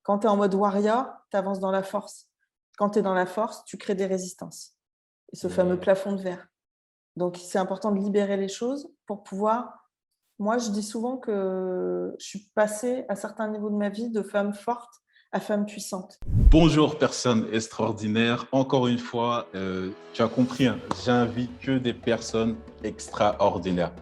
Quand tu es en mode warrior, tu avances dans la force. Quand tu es dans la force, tu crées des résistances. Et ce fameux Mmh. plafond de verre. Donc, c'est important de libérer les choses pour pouvoir. Moi, je dis souvent que je suis passée à certains niveaux de ma vie de femme forte à femme puissante. Bonjour personne extraordinaire. Encore une fois, tu as compris, hein, j'invite que des personnes extraordinaires.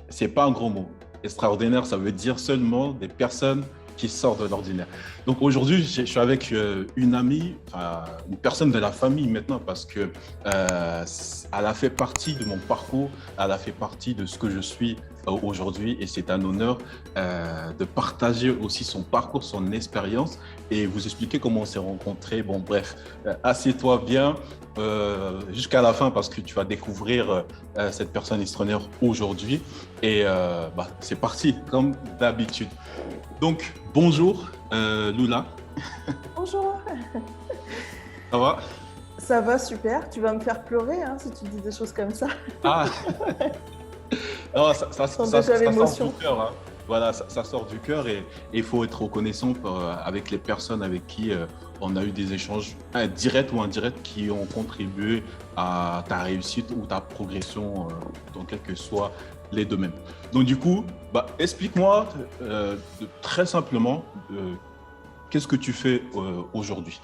C'est pas un gros mot. Extraordinaire, ça veut dire seulement des personnes qui sortent de l'ordinaire. Donc aujourd'hui, je suis avec une amie, enfin, une personne de la famille maintenant, parce que elle a fait partie de mon parcours, elle a fait partie de ce que je suis aujourd'hui, et c'est un honneur de partager aussi son parcours, son expérience, et vous expliquer comment on s'est rencontrés. Bon, bref, assieds-toi bien jusqu'à la fin parce que tu vas découvrir cette personne extraordinaire aujourd'hui. Et c'est parti, comme d'habitude. Donc, bonjour, Lula. Bonjour. Ça va? Ça va super. Tu vas me faire pleurer hein, si tu dis des choses comme ça. Ah, non, Je sens déjà ça sort du l'émotion. cœur, hein. Voilà, ça sort du cœur, et il faut être reconnaissant avec les personnes avec qui on a eu des échanges directs ou indirects qui ont contribué à ta réussite ou ta progression dans quel que soit les domaines. Donc du coup, explique-moi très simplement qu'est-ce que tu fais aujourd'hui?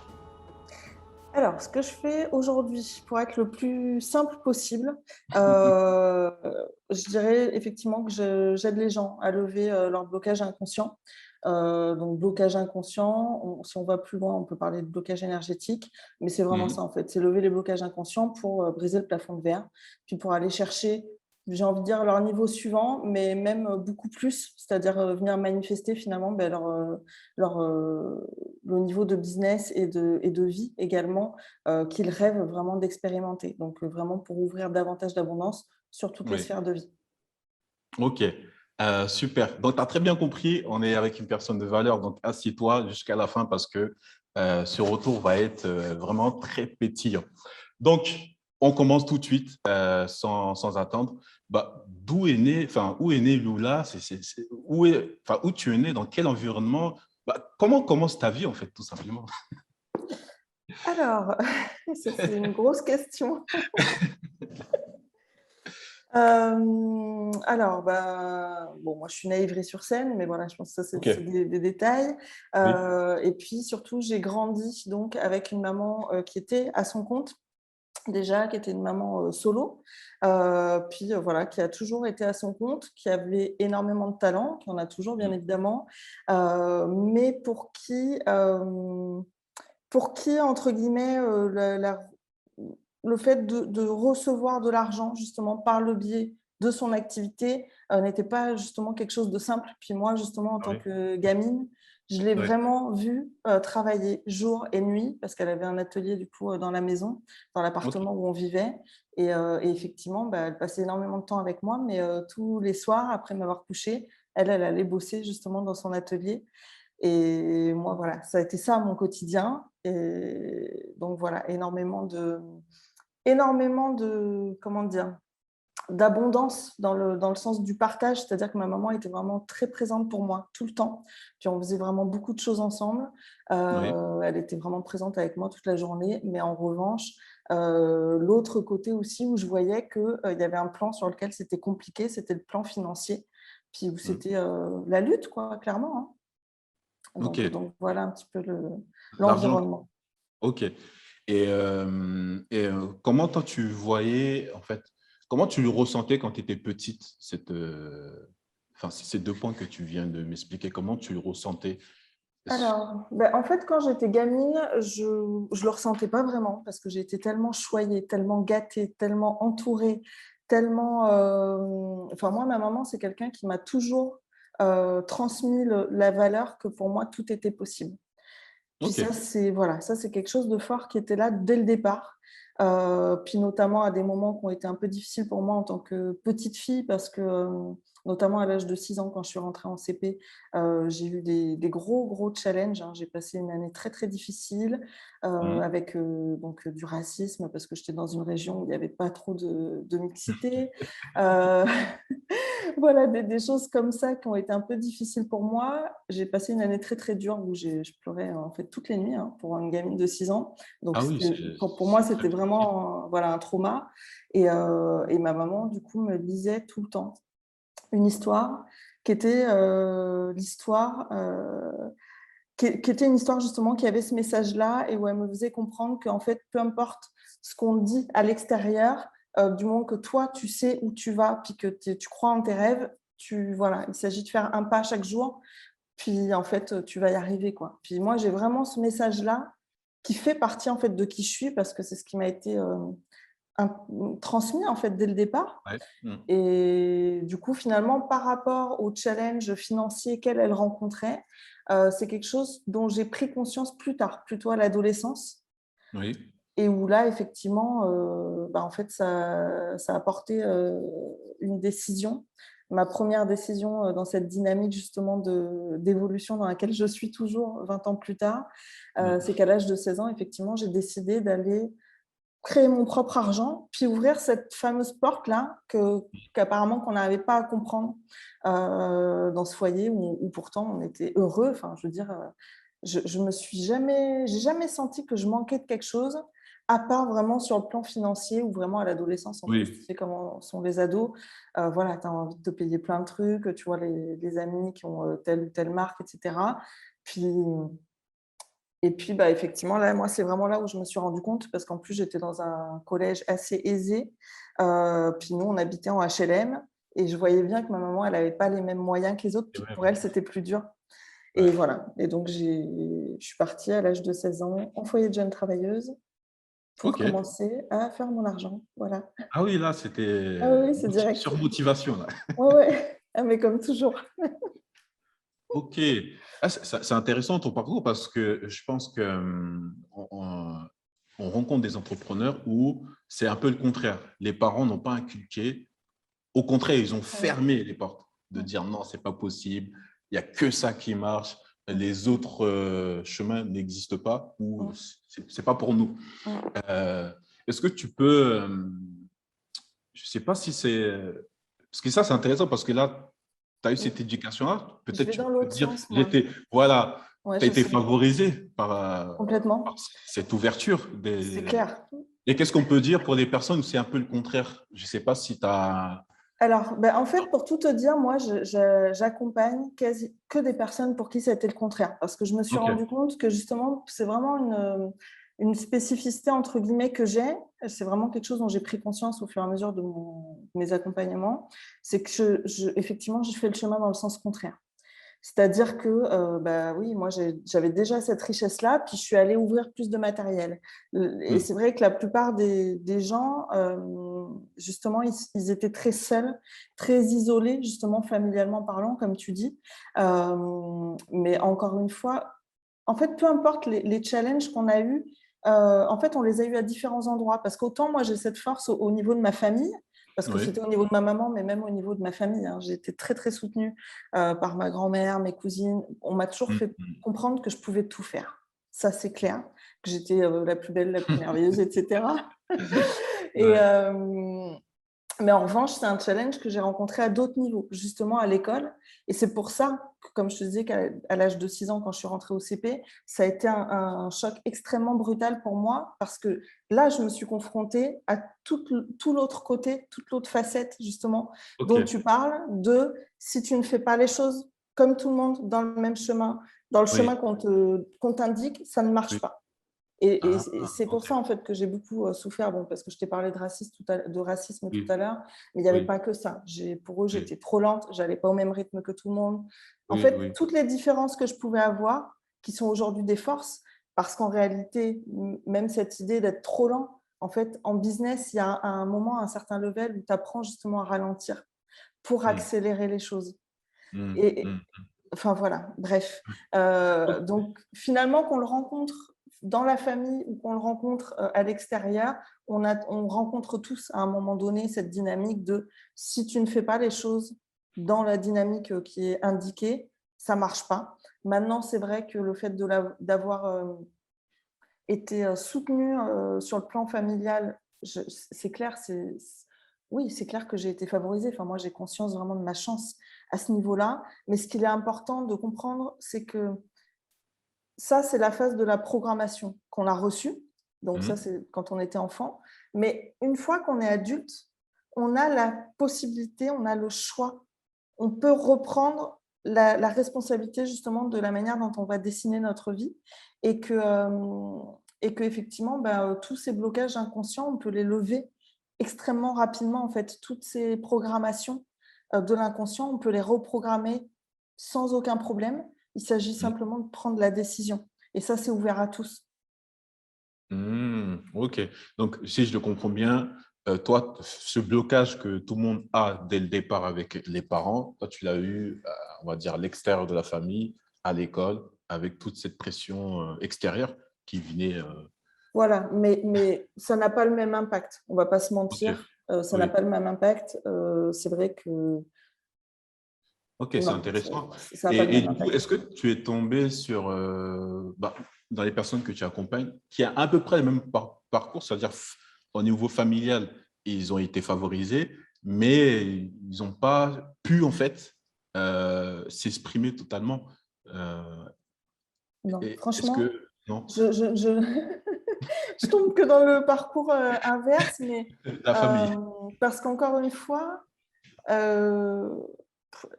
Alors, ce que je fais aujourd'hui, pour être le plus simple possible, heu, je dirais effectivement que j'aide les gens à lever, leur blocage inconscient. Donc blocage inconscient, si on va plus loin, on peut parler de blocage énergétique, mais c'est vraiment Mhm. ça en fait, c'est lever les blocages inconscients pour, briser le plafond de verre, puis pour aller chercher, j'ai envie de dire leur niveau suivant, mais même, beaucoup plus, c'est-à-dire, venir manifester finalement, leur, le niveau de business et de vie également, qu'ils rêvent vraiment d'expérimenter. Donc, vraiment pour ouvrir davantage d'abondance sur toutes les Oui. sphères de vie. Ok, super. Donc, tu as très bien compris, on est avec une personne de valeur, donc assieds-toi jusqu'à la fin parce que ce retour va être vraiment très pétillant. Donc, on commence tout de suite sans attendre. D'où est né, enfin, où est né Lula? Où tu es né? Dans quel environnement? Comment commence ta vie, en fait, tout simplement? Alors, ça c'est une grosse question. Alors, bon, moi je suis née à Ivry-sur-Seine, mais voilà, je pense que ça Ok, c'est des détails. oui. Et puis surtout, j'ai grandi donc avec une maman, qui était à son compte. Déjà, qui était une maman, solo, puis, voilà, qui a toujours été à son compte, qui avait énormément de talent, qui en a toujours bien Mm. évidemment, mais pour qui entre guillemets, le fait de recevoir de l'argent justement par le biais de son activité, n'était pas justement quelque chose de simple. Puis moi justement en Ah tant oui, que gamine, je l'ai oui, vraiment vue, travailler jour et nuit parce qu'elle avait un atelier du coup, dans la maison, dans ok. l'appartement où on vivait et effectivement, elle passait énormément de temps avec moi mais tous les soirs après m'avoir couchée, elle allait bosser justement dans son atelier et moi, voilà, ça a été ça mon quotidien et donc voilà, énormément de comment dire? D'abondance dans le sens du partage, c'est-à-dire que ma maman était vraiment très présente pour moi tout le temps. Puis on faisait vraiment beaucoup de choses ensemble. Oui, Elle était vraiment présente avec moi toute la journée, mais en revanche, l'autre côté aussi où je voyais que, il y avait un plan sur lequel c'était compliqué, c'était le plan financier, puis où mm, c'était, la lutte quoi, clairement, hein. ok. Donc voilà un petit peu L'argent, l'environnement. ok. Comment toi tu voyais, en fait, comment tu le ressentais quand tu étais petite, enfin, ces deux points que tu viens de m'expliquer, comment tu le ressentais? Est-ce- Alors, en fait, quand j'étais gamine, je le ressentais pas vraiment parce que j'ai été tellement choyée, tellement gâtée, tellement entourée, tellement, enfin moi, ma maman, c'est quelqu'un qui m'a toujours, transmis la valeur que pour moi, tout était possible. Puis Ok, ça, c'est voilà, ça, c'est quelque chose de fort qui était là dès le départ. Puis notamment à des moments qui ont été un peu difficiles pour moi en tant que petite fille parce que, notamment à l'âge de 6 ans, quand je suis rentrée en CP. J'ai eu des gros challenges, hein. J'ai passé une année très, très difficile Mhm. avec donc, du racisme parce que j'étais dans une région où il n'y avait pas trop de mixité. Euh, voilà, des choses comme ça qui ont été un peu difficiles pour moi. J'ai passé une année très, très dure où je pleurais en fait toutes les nuits, hein, pour une gamine de 6 ans. Donc, Ah oui, pour moi, c'est très c'était difficile. vraiment voilà, un trauma. Et ma maman, du coup, me lisait tout le temps une histoire qui était l'histoire, qui était une histoire justement qui avait ce message-là et où elle me faisait comprendre qu'en fait, peu importe ce qu'on dit à l'extérieur, du moment que toi, tu sais où tu vas, puis que tu crois en tes rêves, voilà, il s'agit de faire un pas chaque jour, puis en fait, tu vas y arriver, quoi. Puis moi, j'ai vraiment ce message-là qui fait partie en fait de qui je suis parce que c'est ce qui m'a été transmis en fait dès le départ. Ouais. Mhm. Et du coup, finalement, par rapport aux challenges financiers qu'elle rencontrait, c'est quelque chose dont j'ai pris conscience plus tard, plutôt à l'adolescence, Oui. et où là, effectivement, en fait, ça a apporté une décision. Ma première décision dans cette dynamique justement d'évolution dans laquelle je suis toujours 20 ans plus tard, Mhm. c'est qu'à l'âge de 16 ans, effectivement, j'ai décidé d'aller créer mon propre argent, puis ouvrir cette fameuse porte-là qu'apparemment qu'on n'arrivait pas à comprendre dans ce foyer où pourtant on était heureux. Enfin, je veux dire, je me suis j'ai jamais senti que je manquais de quelque chose, à part vraiment sur le plan financier ou vraiment à l'adolescence. En plus, tu Oui. sais comment sont les ados. Voilà, tu as envie de te payer plein de trucs, tu vois les amis qui ont telle ou telle marque, etc. Puis, et puis, effectivement, là, moi, c'est vraiment là où je me suis rendu compte, parce qu'en plus, j'étais dans un collège assez aisé. Puis nous, on habitait en HLM et je voyais bien que ma maman, elle n'avait pas les mêmes moyens que les autres. C'est Puis vrai, pour oui. elle, c'était plus dur. Et Ouais. voilà. Et donc, je suis partie à l'âge de 16 ans en foyer de jeune travailleuse pour Ok. commencer à faire mon argent. Voilà. Ah oui, là, Ah c'était oui, c'est direct. surmotivation, là. Ouais, ouais. Ah, mais comme toujours. Ok. Ah, c'est intéressant ton parcours parce que je pense que on rencontre des entrepreneurs où c'est un peu le contraire. Les parents n'ont pas inculqué. Au contraire, ils ont Ouais. fermé les portes de dire non, c'est pas possible. Il n'y a que ça qui marche. Les autres chemins n'existent pas ou c'est pas pour nous. Euh, Est-ce que tu peux, je sais pas si c'est, parce que ça c'est intéressant parce que là, tu as eu cette éducation-là, Je peut-être vais tu dans peux l'autre dire, sens, moi. j'étais, voilà, Ouais, tu as je été sais. favorisé Complètement. par cette ouverture. C'est clair. Et qu'est-ce qu'on peut dire pour des personnes où c'est un peu le contraire? Je ne sais pas si tu as… Alors, en fait, pour tout te dire, moi, j'accompagne quasi que des personnes pour qui ça a été le contraire. Parce que je me suis Ok, rendu compte que justement, c'est vraiment une spécificité, entre guillemets, que j'ai. C'est vraiment quelque chose dont j'ai pris conscience au fur et à mesure de mes accompagnements. C'est que, effectivement, j'ai fait le chemin dans le sens contraire. C'est-à-dire que, oui, moi, j'avais déjà cette richesse-là, puis je suis allée ouvrir plus de matériel. Et oui, c'est vrai que la plupart des gens, justement, ils étaient très seuls, très isolés, justement, familialement parlant, comme tu dis. Mais encore une fois, en fait, peu importe les challenges qu'on a eus, en fait, on les a eus à différents endroits. Parce qu'autant, moi, j'ai cette force au niveau de ma famille, parce que oui. c'était au niveau de ma maman, mais même au niveau de ma famille, hein. J'ai été très, très soutenue par ma grand-mère, mes cousines. On m'a toujours Mm, fait mm. comprendre que je pouvais tout faire. Ça, c'est clair, que j'étais la plus belle, la plus merveilleuse, etc. Et, Ouais. mais en revanche, c'est un challenge que j'ai rencontré à d'autres niveaux, justement à l'école. Et c'est pour ça que, comme je te disais, qu'à l'âge de 6 ans, quand je suis rentrée au CP, ça a été un choc extrêmement brutal pour moi, parce que là, je me suis confrontée à tout l'autre côté, toute l'autre facette, justement, Ok. dont tu parles, de si tu ne fais pas les choses comme tout le monde, dans le même chemin, dans le chemin Oui, qu'on t'indique, ça ne marche oui. pas. Et Ah, c'est pour ok. ça, en fait, que j'ai beaucoup souffert, bon, parce que je t'ai parlé de racisme tout Oui, à l'heure, mais il n'y avait oui, pas que ça. Pour eux, oui, j'étais trop lente, j'allais pas au même rythme que tout le monde. En oui, fait, oui. toutes les différences que je pouvais avoir, qui sont aujourd'hui des forces, parce qu'en réalité, même cette idée d'être trop lent, en fait, en business, il y a un moment, un certain level où tu apprends justement à ralentir pour Mm, accélérer les choses. mm, Et, mm. enfin voilà, bref. Ok. Donc finalement, qu'on le rencontre dans la famille ou qu'on le rencontre à l'extérieur, on rencontre tous à un moment donné cette dynamique de si tu ne fais pas les choses dans la dynamique qui est indiquée, ça ne marche pas. Maintenant, c'est vrai que le fait d'avoir été soutenue sur le plan familial, c'est clair, oui, c'est clair que j'ai été favorisée. Enfin, moi, j'ai conscience vraiment de ma chance à ce niveau-là. Mais ce qu'il est important de comprendre, c'est que ça, c'est la phase de la programmation qu'on a reçue. Donc ça, Mhm. c'est quand on était enfant. Mais une fois qu'on est adulte, on a la possibilité, on a le choix. On peut reprendre la responsabilité justement de la manière dont on va dessiner notre vie et qu'effectivement, tous ces blocages inconscients, on peut les lever extrêmement rapidement. En fait, toutes ces programmations de l'inconscient, on peut les reprogrammer sans aucun problème. Il s'agit simplement de prendre la décision. Et ça, c'est ouvert à tous. Ok. Donc, si je le comprends bien, toi, ce blocage que tout le monde a dès le départ avec les parents, toi, tu l'as eu, on va dire, à l'extérieur de la famille, à l'école, avec toute cette pression extérieure qui venait. Voilà, mais ça n'a pas le même impact. On ne va pas se Ok. mentir. Ça n'a Oui. pas le même impact. C'est vrai que Ok, c'est non, intéressant. ça n'a pas le Et même du coup, impact. est-ce que tu es tombé sur, dans les personnes que tu accompagnes, qui a à peu près le même parcours, c'est-à-dire au niveau familial, ils ont été favorisés, mais ils n'ont pas pu, en fait, s'exprimer totalement. Euh, Non, Est-ce franchement, que, non, je tombe que dans le parcours inverse, mais la famille? parce qu'encore une fois, euh,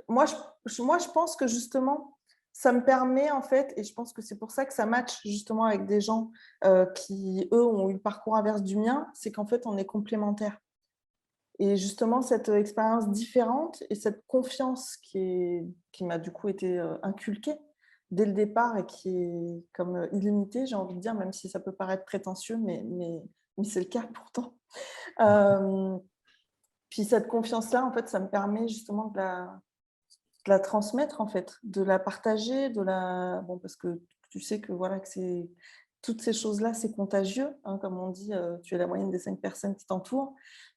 moi, je pense que justement, ça me permet en fait, et je pense que c'est pour ça que ça match justement avec des gens qui, eux, ont eu le parcours inverse du mien, c'est qu'en fait, on est complémentaires. Et justement, cette expérience différente et cette confiance qui m'a du coup été inculquée dès le départ et qui est comme illimitée, j'ai envie de dire, même si ça peut paraître prétentieux, mais c'est le cas pourtant. Euh, Puis cette confiance-là, en fait, ça me permet justement de la transmettre, en fait, de la partager, bon, parce que tu sais que voilà, que toutes ces choses-là, c'est contagieux, hein, comme on dit, tu es la moyenne des 5 personnes qui t'entourent.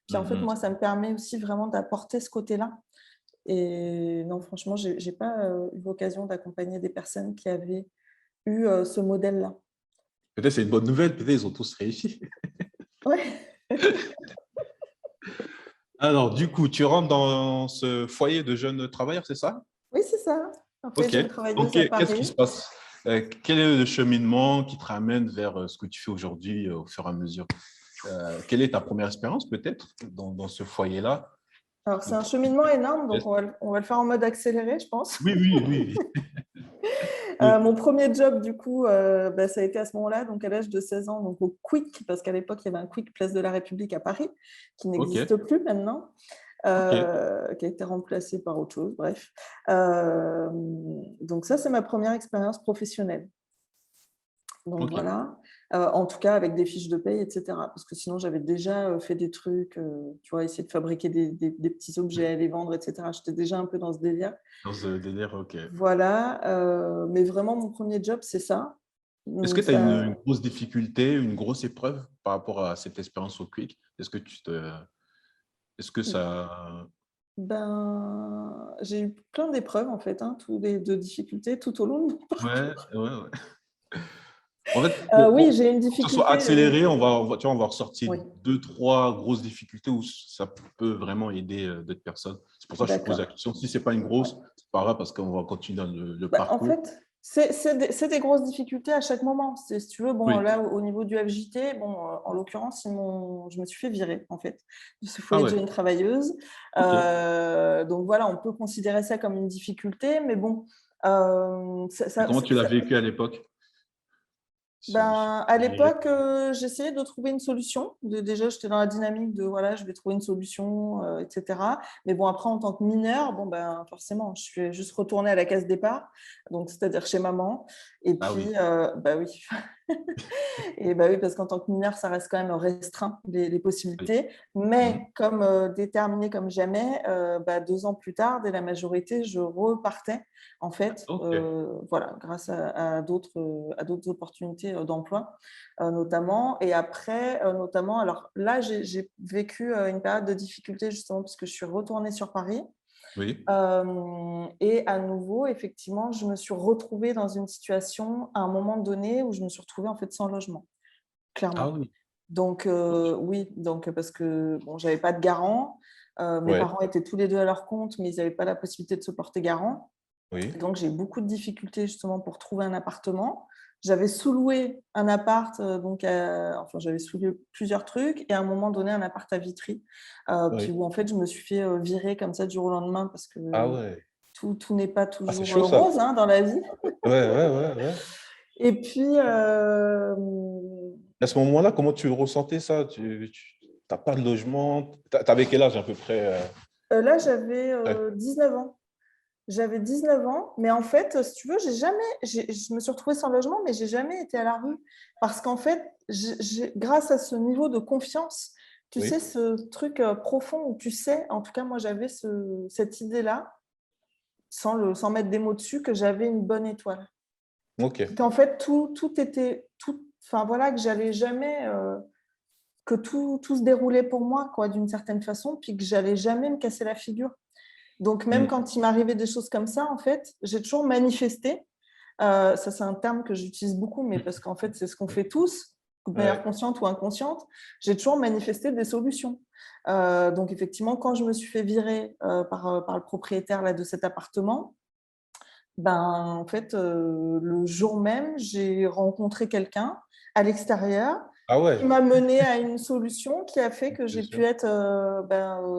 Puis en fait, Mhm. moi, ça me permet aussi vraiment d'apporter ce côté-là. Et non, franchement, j'ai pas eu l'occasion d'accompagner des personnes qui avaient eu ce modèle-là. Peut-être c'est une bonne nouvelle, peut-être ils ont tous réussi. Ouais. Alors, du coup, tu rentres dans ce foyer de jeunes travailleurs, c'est ça? Oui, c'est ça. En fait, Ok. jeune Donc, travailleuse à qu'est-ce qui Paris. se passe? Quel est le cheminement qui te ramène vers ce que tu fais aujourd'hui au fur et à mesure? Quelle est ta première expérience peut-être dans ce foyer-là? Alors, c'est Le un premier cheminement énorme, donc test. on va le faire en mode accéléré, je pense. Oui, oui, oui, oui. Mon premier job, du coup, ça a été à ce moment-là, donc à l'âge de 16 ans, donc au Quick, parce qu'à l'époque, il y avait un Quick Place de la République à Paris, qui Ok, n'existe plus maintenant, ok, qui a été remplacé par autre chose, bref. Euh, donc ça, c'est ma première expérience professionnelle. Donc ok. voilà, en tout cas avec des fiches de paye, etc. Parce que sinon, j'avais déjà fait des trucs, tu vois, essayer de fabriquer des petits objets, les vendre, etc. J'étais déjà un peu dans ce délire. Dans ce délire, ok. Voilà, mais vraiment, mon premier job, c'est ça. Est-ce que tu as une Ça, grosse difficulté, une grosse épreuve par rapport à cette expérience au Quick? Est-ce que ça... j'ai eu plein d'épreuves, en fait, hein, de difficultés tout au long de mon Ouais, parcours. ouais, ouais. En fait, Oui, j'ai une pour que ce soit difficulté, accéléré, tu vois, on va ressortir oui, deux, trois grosses difficultés où ça peut vraiment aider d'autres personnes. C'est pour ça que je te pose la d'accord. question. Si ce n'est pas une grosse, c'est pas grave parce qu'on va continuer dans le En parcours. fait, c'est des grosses difficultés à chaque moment. Si tu veux, bon, Oui. là, au niveau du FJT, bon, en l'occurrence, je me suis fait virer, en fait, de ce Ah foyer de ouais, jeunes travailleuses. ok. Donc voilà, on peut considérer ça comme une difficulté, mais bon, Et comment tu l'as vécu à l'époque? à l'époque, j'essayais de trouver une solution. Déjà, j'étais dans la dynamique de voilà, je vais trouver une solution, etc. Mais bon, après, en tant que mineure, bon, forcément, je suis juste retournée à la case départ, donc c'est-à-dire chez maman. Et Ah oui. puis, oui. Et oui, parce qu'en tant que mineur, ça reste quand même restreint, les Oui. possibilités. Mhm. Mais comme déterminée comme jamais, 2 ans plus tard, dès la majorité, je repartais, en fait, Ok. voilà, grâce à d'autres opportunités d'emploi, notamment. Et après, alors là, j'ai vécu une période de difficulté, justement, parce que je suis retournée sur Paris. Oui. Et à nouveau, effectivement, je me suis retrouvée dans une situation à un moment donné où je me suis retrouvée en fait sans logement, Ah clairement. oui. Donc oui, donc parce que bon, j'avais pas de garant, mes Ouais. parents étaient tous les 2 à leur compte, mais ils n'avaient pas la possibilité de se porter garant. Oui. Donc j'ai eu beaucoup de difficultés justement pour trouver un appartement. J'avais sous-loué un appart, donc enfin j'avais sous-loué plusieurs trucs et à un moment donné un appart à Vitry, puis Oui. où en fait je me suis fait, virer comme ça du jour au lendemain parce que Ah ouais. tout n'est pas Ah, c'est toujours, chaud ça. rose, hein, dans la vie. Ouais, ouais, ouais, ouais. Et puis, À ce moment-là, comment tu ressentais ça? Tu n'as pas de logement. T'avais quel âge à peu près? là j'avais, Ouais. 19 ans. J'avais 19 ans, mais en fait, si tu veux, je me suis retrouvée sans logement, mais j'ai jamais été à la rue. Parce qu'en fait, grâce à ce niveau de confiance, tu sais, Oui. ce truc profond où tu sais, en tout cas, moi, j'avais cette idée-là, sans mettre des mots dessus, que j'avais une bonne étoile. Ok. Qu'en fait, tout était, enfin voilà, que j'allais jamais, que tout se déroulait pour moi, quoi, d'une certaine façon, puis que j'allais jamais me casser la figure. Donc, même Hmm. quand il m'arrivait des choses comme ça, en fait, j'ai toujours manifesté. Ça, c'est un terme que j'utilise beaucoup, mais parce qu'en fait, c'est ce qu'on fait tous, de manière Ouais. consciente ou inconsciente. J'ai toujours manifesté des solutions. Donc, effectivement, quand je me suis fait virer par le propriétaire là, de cet appartement, ben, en fait, le jour même, j'ai rencontré quelqu'un à l'extérieur Ah qui ouais. m'a mené à une solution qui a fait que Bien j'ai pu sûr. être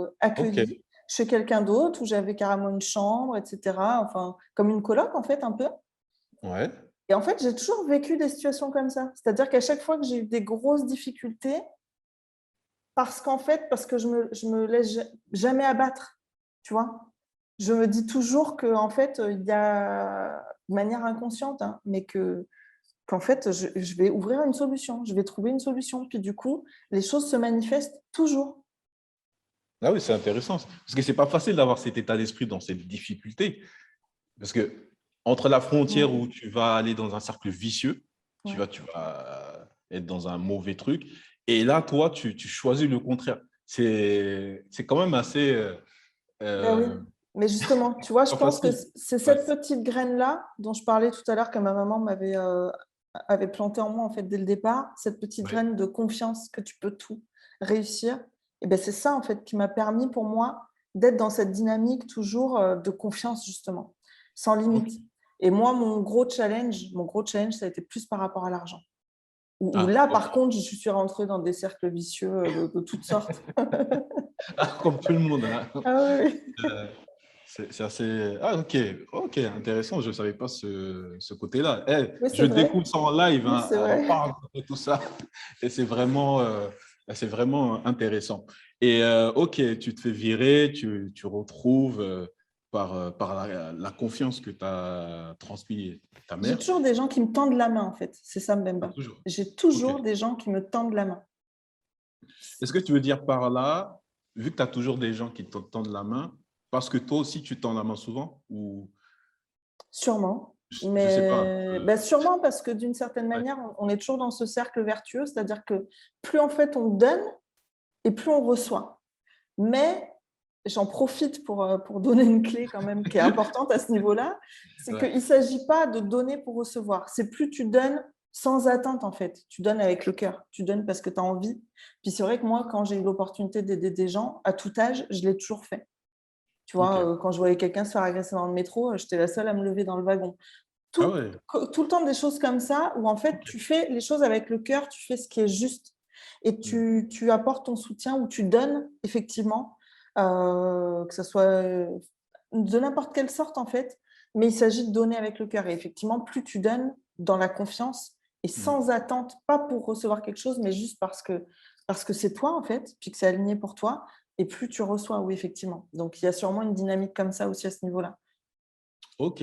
Ok. accueillie chez quelqu'un d'autre où j'avais carrément une chambre, etc. Enfin, comme une coloc en fait, un peu. Ouais. Et en fait, j'ai toujours vécu des situations comme ça. C'est-à-dire qu'à chaque fois que j'ai eu des grosses difficultés, parce qu'en fait, parce que je me laisse jamais abattre, tu vois. Je me dis toujours qu'en fait, il y a, de manière inconsciente, hein, mais qu'en fait, je vais ouvrir une solution, je vais trouver une solution. Puis du coup, les choses se manifestent toujours. Ah oui, c'est intéressant. Parce que c'est pas facile d'avoir cet état d'esprit dans cette difficulté. Parce que entre la frontière Ouais, où tu vas aller dans un cercle vicieux, ouais. tu vas être dans un mauvais truc, et là, toi, tu choisis le contraire. C'est quand même assez. Ben oui. Euh, Mais justement, tu vois, je pas pense que facile. c'est Ouais. cette petite graine-là dont je parlais tout à l'heure, que ma maman avait plantée en moi en fait dès le départ, cette petite Ouais. graine de confiance que tu peux tout réussir. Et ben c'est ça en fait qui m'a permis pour moi d'être dans cette dynamique toujours de confiance justement, sans Ok. limite. Et moi, mon gros challenge, ça a été plus par rapport à l'argent. Où Ah, là, ok. par contre, je suis rentrée dans des cercles vicieux de toutes sortes. Ah, comme tout le monde, hein. Ah oui, oui. Euh, c'est assez. Ah, ok. Ok, intéressant. Je ne savais pas ce côté-là. Eh, Oui, je c'est vrai. découvre ça en live, Oui, hein. c'est On vrai. parle de tout ça. Et c'est vraiment intéressant. Et ok, tu te fais virer, tu retrouves par la confiance que t'as transmis ta J'ai mère. toujours des gens qui me tendent la main, en fait. C'est ça, Ah, Mbemba. toujours. J'ai Ok. toujours des gens qui me tendent la main. Est-ce que tu veux dire par là, vu que tu as toujours des gens qui te tendent la main, parce que toi aussi tu tends la main souvent ou Sûrement. je sais pas. Mais bah, sûrement parce que d'une certaine Ouais. manière, on est toujours dans ce cercle vertueux, c'est-à-dire que plus en fait on donne et plus on reçoit. Mais j'en profite pour donner une clé quand même qui est importante à ce niveau-là, c'est Ouais. qu'il ne s'agit pas de donner pour recevoir. C'est plus tu donnes sans attente en fait. Tu donnes avec le cœur. Tu donnes parce que tu as envie. Puis c'est vrai que moi, quand j'ai eu l'opportunité d'aider des gens, à tout âge, je l'ai toujours fait. Tu Ok. vois, quand je voyais quelqu'un se faire agresser dans le métro, j'étais la seule à me lever dans le wagon. Ah Tout, ouais. tout le temps des choses comme ça où en fait Ok. tu fais les choses avec le cœur, tu fais ce qui est juste et Hmm. tu apportes ton soutien ou tu donnes effectivement, que ce soit de n'importe quelle sorte en fait, mais il s'agit de donner avec le cœur. Et effectivement, plus tu donnes dans la confiance et Hmm. sans attente, pas pour recevoir quelque chose, mais juste parce que c'est toi en fait, puis que c'est aligné pour toi, et plus tu reçois, oui, effectivement. Donc il y a sûrement une dynamique comme ça aussi à ce niveau-là. Ok.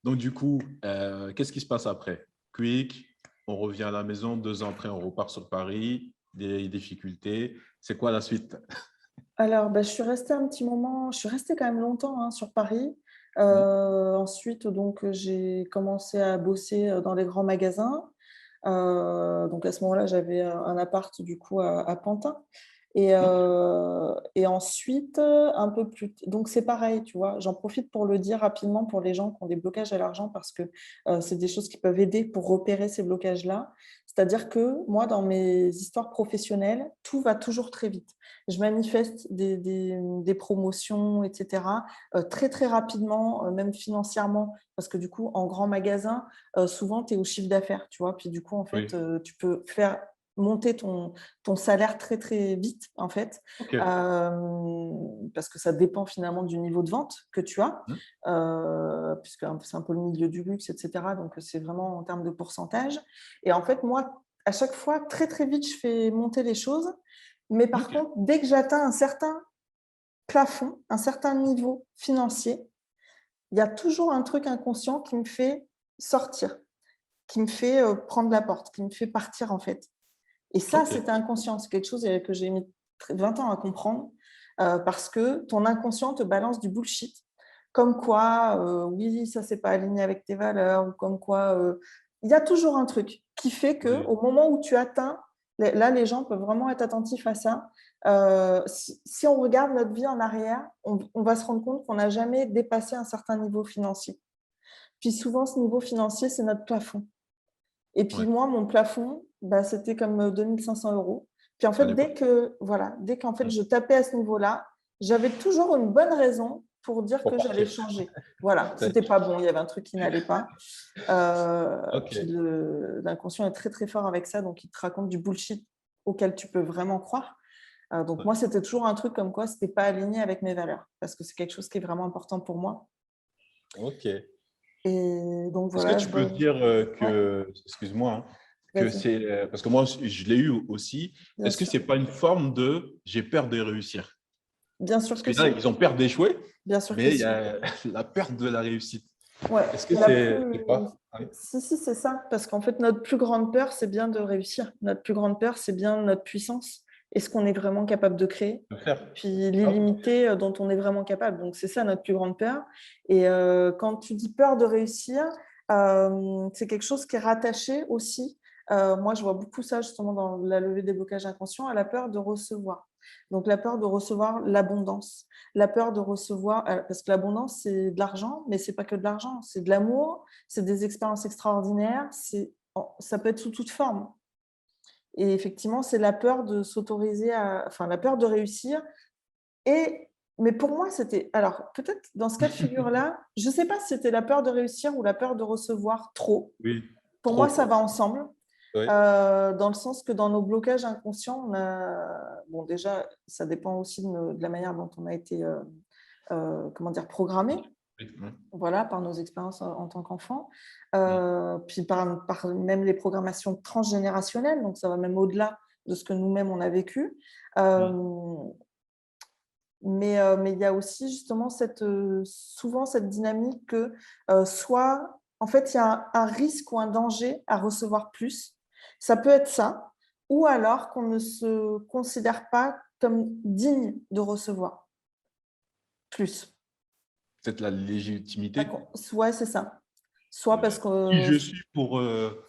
Donc du coup, qu'est-ce qui se passe après? Quick, on revient à la maison. 2 ans après, on repart sur Paris. Des difficultés. C'est quoi la suite? Alors, bah, je suis restée un petit moment, je suis restée quand même longtemps hein, sur Paris. Oui. Ensuite, donc, j'ai commencé à bosser dans les grands magasins. Donc, à ce moment-là, j'avais un appart du coup à Pantin. Et ensuite, un peu plus. Donc, c'est pareil, tu vois. J'en profite pour le dire rapidement pour les gens qui ont des blocages à l'argent parce que c'est des choses qui peuvent aider pour repérer ces blocages-là. C'est-à-dire que moi, dans mes histoires professionnelles, tout va toujours très vite. Je manifeste des promotions, etc., très, très rapidement, même financièrement, parce que du coup, en grand magasin, souvent, tu es au chiffre d'affaires, tu vois. Puis du coup, en fait, Oui. tu peux faire monter ton salaire très, très vite, en fait, Ok. parce que ça dépend finalement du niveau de vente que tu as, puisque c'est un peu le milieu du luxe, etc. Donc, c'est vraiment en termes de pourcentage. Et en fait, moi, à chaque fois, très, très vite, je fais monter les choses. Mais par Ok. contre, dès que j'atteins un certain plafond, un certain niveau financier, il y a toujours un truc inconscient qui me fait sortir, qui me fait prendre la porte, qui me fait partir, en fait. Et ça, Ok. c'était inconscient. C'est quelque chose que j'ai mis 20 ans à comprendre parce que ton inconscient te balance du bullshit. Comme quoi, oui, ça, c'est pas aligné avec tes valeurs, ou comme quoi, il y a toujours un truc qui fait Oui. qu'au moment où tu atteins, là, les gens peuvent vraiment être attentifs à ça. Si on regarde notre vie en arrière, on va se rendre compte qu'on n'a jamais dépassé un certain niveau financier. Puis souvent, ce niveau financier, c'est notre plafond. Et puis Ouais. moi, mon plafond, bah, c'était comme 2500 euros. Puis en À fait, l'époque. dès qu'en fait, je tapais à ce niveau-là, j'avais toujours une bonne raison pour dire Pour que j'allais partir. changer. Voilà, Ouais. c'était pas bon, il y avait un truc qui n'allait pas. Ok. Puis l'inconscient est très très fort avec ça, donc il te raconte du bullshit auquel tu peux vraiment croire. Donc Ouais. moi, c'était toujours un truc comme quoi c'était pas aligné avec mes valeurs, parce que c'est quelque chose qui est vraiment important pour moi. Ok. Et donc Est-ce que voilà, tu peux dire ouais, excuse-moi, hein, que vas-y, c'est, parce que moi, je l'ai eu aussi, bien est-ce que sûr. c'est pas une forme de j'ai peur de réussir? Bien sûr Parce que que là, si. ils ont peur d'échouer, Bien sûr que mais il y si. a la perte de la réussite. Ouais, Est-ce que la c'est plus... pas? Oui, Si, si, c'est ça. Parce qu'en fait, notre plus grande peur, c'est bien de réussir. Notre plus grande peur, c'est bien notre puissance et ce qu'on est vraiment capable de créer. le faire. Puis Ah, ok. l'illimité dont on est vraiment capable. Donc, c'est ça notre plus grande peur. Et quand tu dis peur de réussir, c'est quelque chose qui est rattaché aussi. Moi, je vois beaucoup ça justement dans la levée des blocages inconscients, à la peur de recevoir. Donc, la peur de recevoir l'abondance, la peur de recevoir, parce que l'abondance, c'est de l'argent, mais c'est pas que de l'argent, c'est de l'amour, c'est des expériences extraordinaires, ça peut être sous toute forme. Et effectivement, c'est la peur de s'autoriser enfin, la peur de réussir. Mais pour moi, c'était, alors peut-être dans ce cas de figure-là, je ne sais pas si c'était la peur de réussir ou la peur de recevoir trop. Oui, Pour moi, ça trop. va ensemble. Oui, Dans le sens que dans nos blocages inconscients, bon, déjà, ça dépend aussi de la manière dont on a été comment dire, programmé, oui, voilà, par nos expériences en tant qu'enfant, oui, puis par même les programmations transgénérationnelles, donc ça va même au-delà de ce que nous-mêmes on a vécu. oui. Mais il y a aussi justement souvent cette dynamique que soit, en fait, il y a un risque ou un danger à recevoir plus. Ça peut être ça, ou alors qu'on ne se considère pas comme digne de recevoir plus. Peut-être la légitimité. Ouais, c'est ça. Soit parce Qui que je suis pour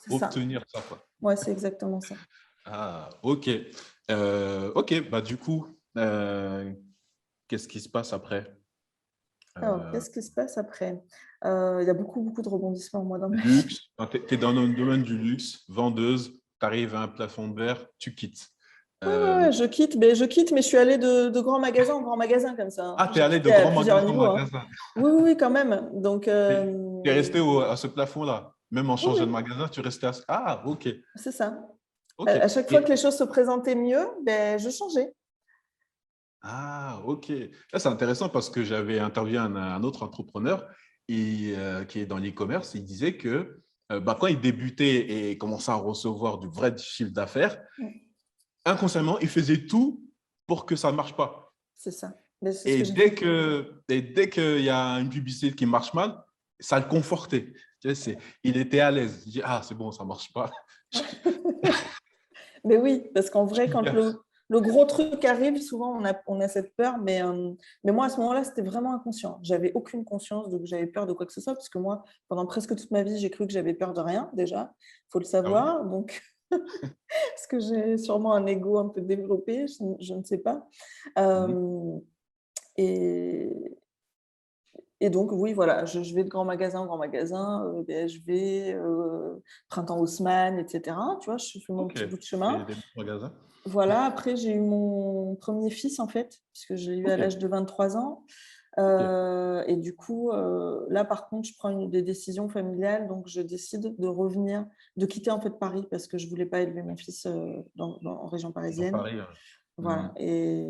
c'est ça. obtenir ça, quoi. Ouais, c'est exactement ça. Ah, ok. Ok, bah du coup, qu'est-ce qui se passe après? Alors, Euh, qu'est-ce qui se passe après? Il y a beaucoup, beaucoup de rebondissements, moi, dans ma vie. luxe, tu es dans le domaine du luxe, vendeuse, tu arrives à un plafond de verre, tu quittes. Ouais, ouais, Euh, ouais, je suis allée de grand magasin en grand magasin comme ça, hein. ah, tu es J'ai allé de quitté à grand plusieurs magasin en niveaux, hein. magasin. Oui, oui, oui, quand même. Donc, Tu es resté à ce plafond-là. Même en oui, changeant de oui, magasin, tu restais à ce... Ah, ok. c'est ça. Ok. À chaque fois que les choses se présentaient mieux, ben, je changeais. Ah, ok. Là, c'est intéressant parce que j'avais interviewé un autre entrepreneur qui est dans l'e-commerce. Il disait que bah, quand il débutait et commençait à recevoir du vrai chiffre d'affaires, inconsciemment, il faisait tout pour que ça ne marche pas. C'est ça. Mais c'est ce Et que j'ai fait. dès qu'il y a une publicité qui marche mal, ça le confortait. Tu sais, il était à l'aise. Il dit, ah, c'est bon, ça ne marche pas. Mais oui, parce qu'en Je vrai, suis quand bien. le gros truc arrive, souvent on a cette peur, mais moi à ce moment-là, c'était vraiment inconscient. J'avais aucune conscience de que j'avais peur de quoi que ce soit, parce que moi, pendant presque toute ma vie, j'ai cru que j'avais peur de rien, déjà, il faut le Ah oui? savoir. Donc, parce que j'ai sûrement un ego un peu développé, je ne sais pas. Mhm. Euh, et, et donc, oui, voilà, je vais de grand magasin en grand magasin, BHV, Printemps Haussmann, etc. Tu vois, je fais mon Ok, petit bout de chemin. des bons magasins. Voilà, après, j'ai eu mon premier fils, en fait, puisque je l'ai eu à Ok, l'âge de 23 ans. ok, Et du coup, là, par contre, je prends des décisions familiales. Donc, je décide de revenir, de quitter, en fait, Paris, parce que je ne voulais pas élever mon fils en région dans parisienne. Paris. Voilà. Et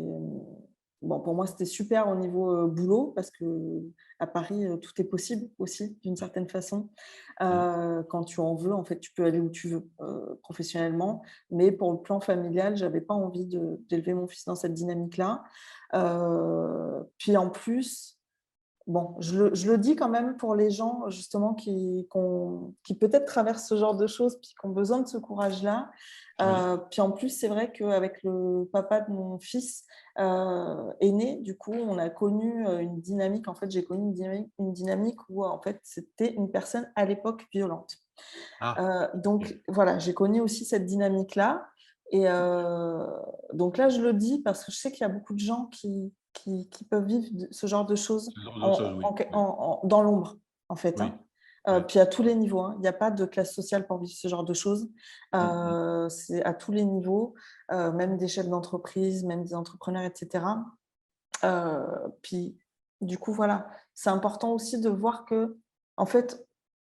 bon, pour moi, c'était super au niveau boulot, parce que à Paris, tout est possible aussi, d'une certaine façon. Mhm. Quand tu en veux, en fait, tu peux aller où tu veux professionnellement. Mais pour le plan familial, j'avais pas envie d'élever mon fils dans cette dynamique-là. Puis en plus, bon, je le dis quand même pour les gens justement qui peut-être traversent ce genre de choses puis qui ont besoin de ce courage-là. Oui, Puis en plus, c'est vrai qu'avec le papa de mon fils aîné, du coup, on a connu une dynamique. En fait, j'ai connu une dynamique où en fait, c'était une personne à l'époque violente. ah, Donc ok. voilà, j'ai connu aussi cette dynamique-là. Et donc là, je le dis parce que je sais qu'il y a beaucoup de gens qui peuvent vivre ce genre de choses Ce genre de choses, oui, oui, dans l'ombre, en fait. oui, Hein. oui. Puis à tous les niveaux. Hein. Il n'y a pas de classe sociale pour vivre ce genre de choses. Mhm. C'est à tous les niveaux, même des chefs d'entreprise, même des entrepreneurs, etc. Puis du coup, voilà, c'est important aussi de voir que, en fait,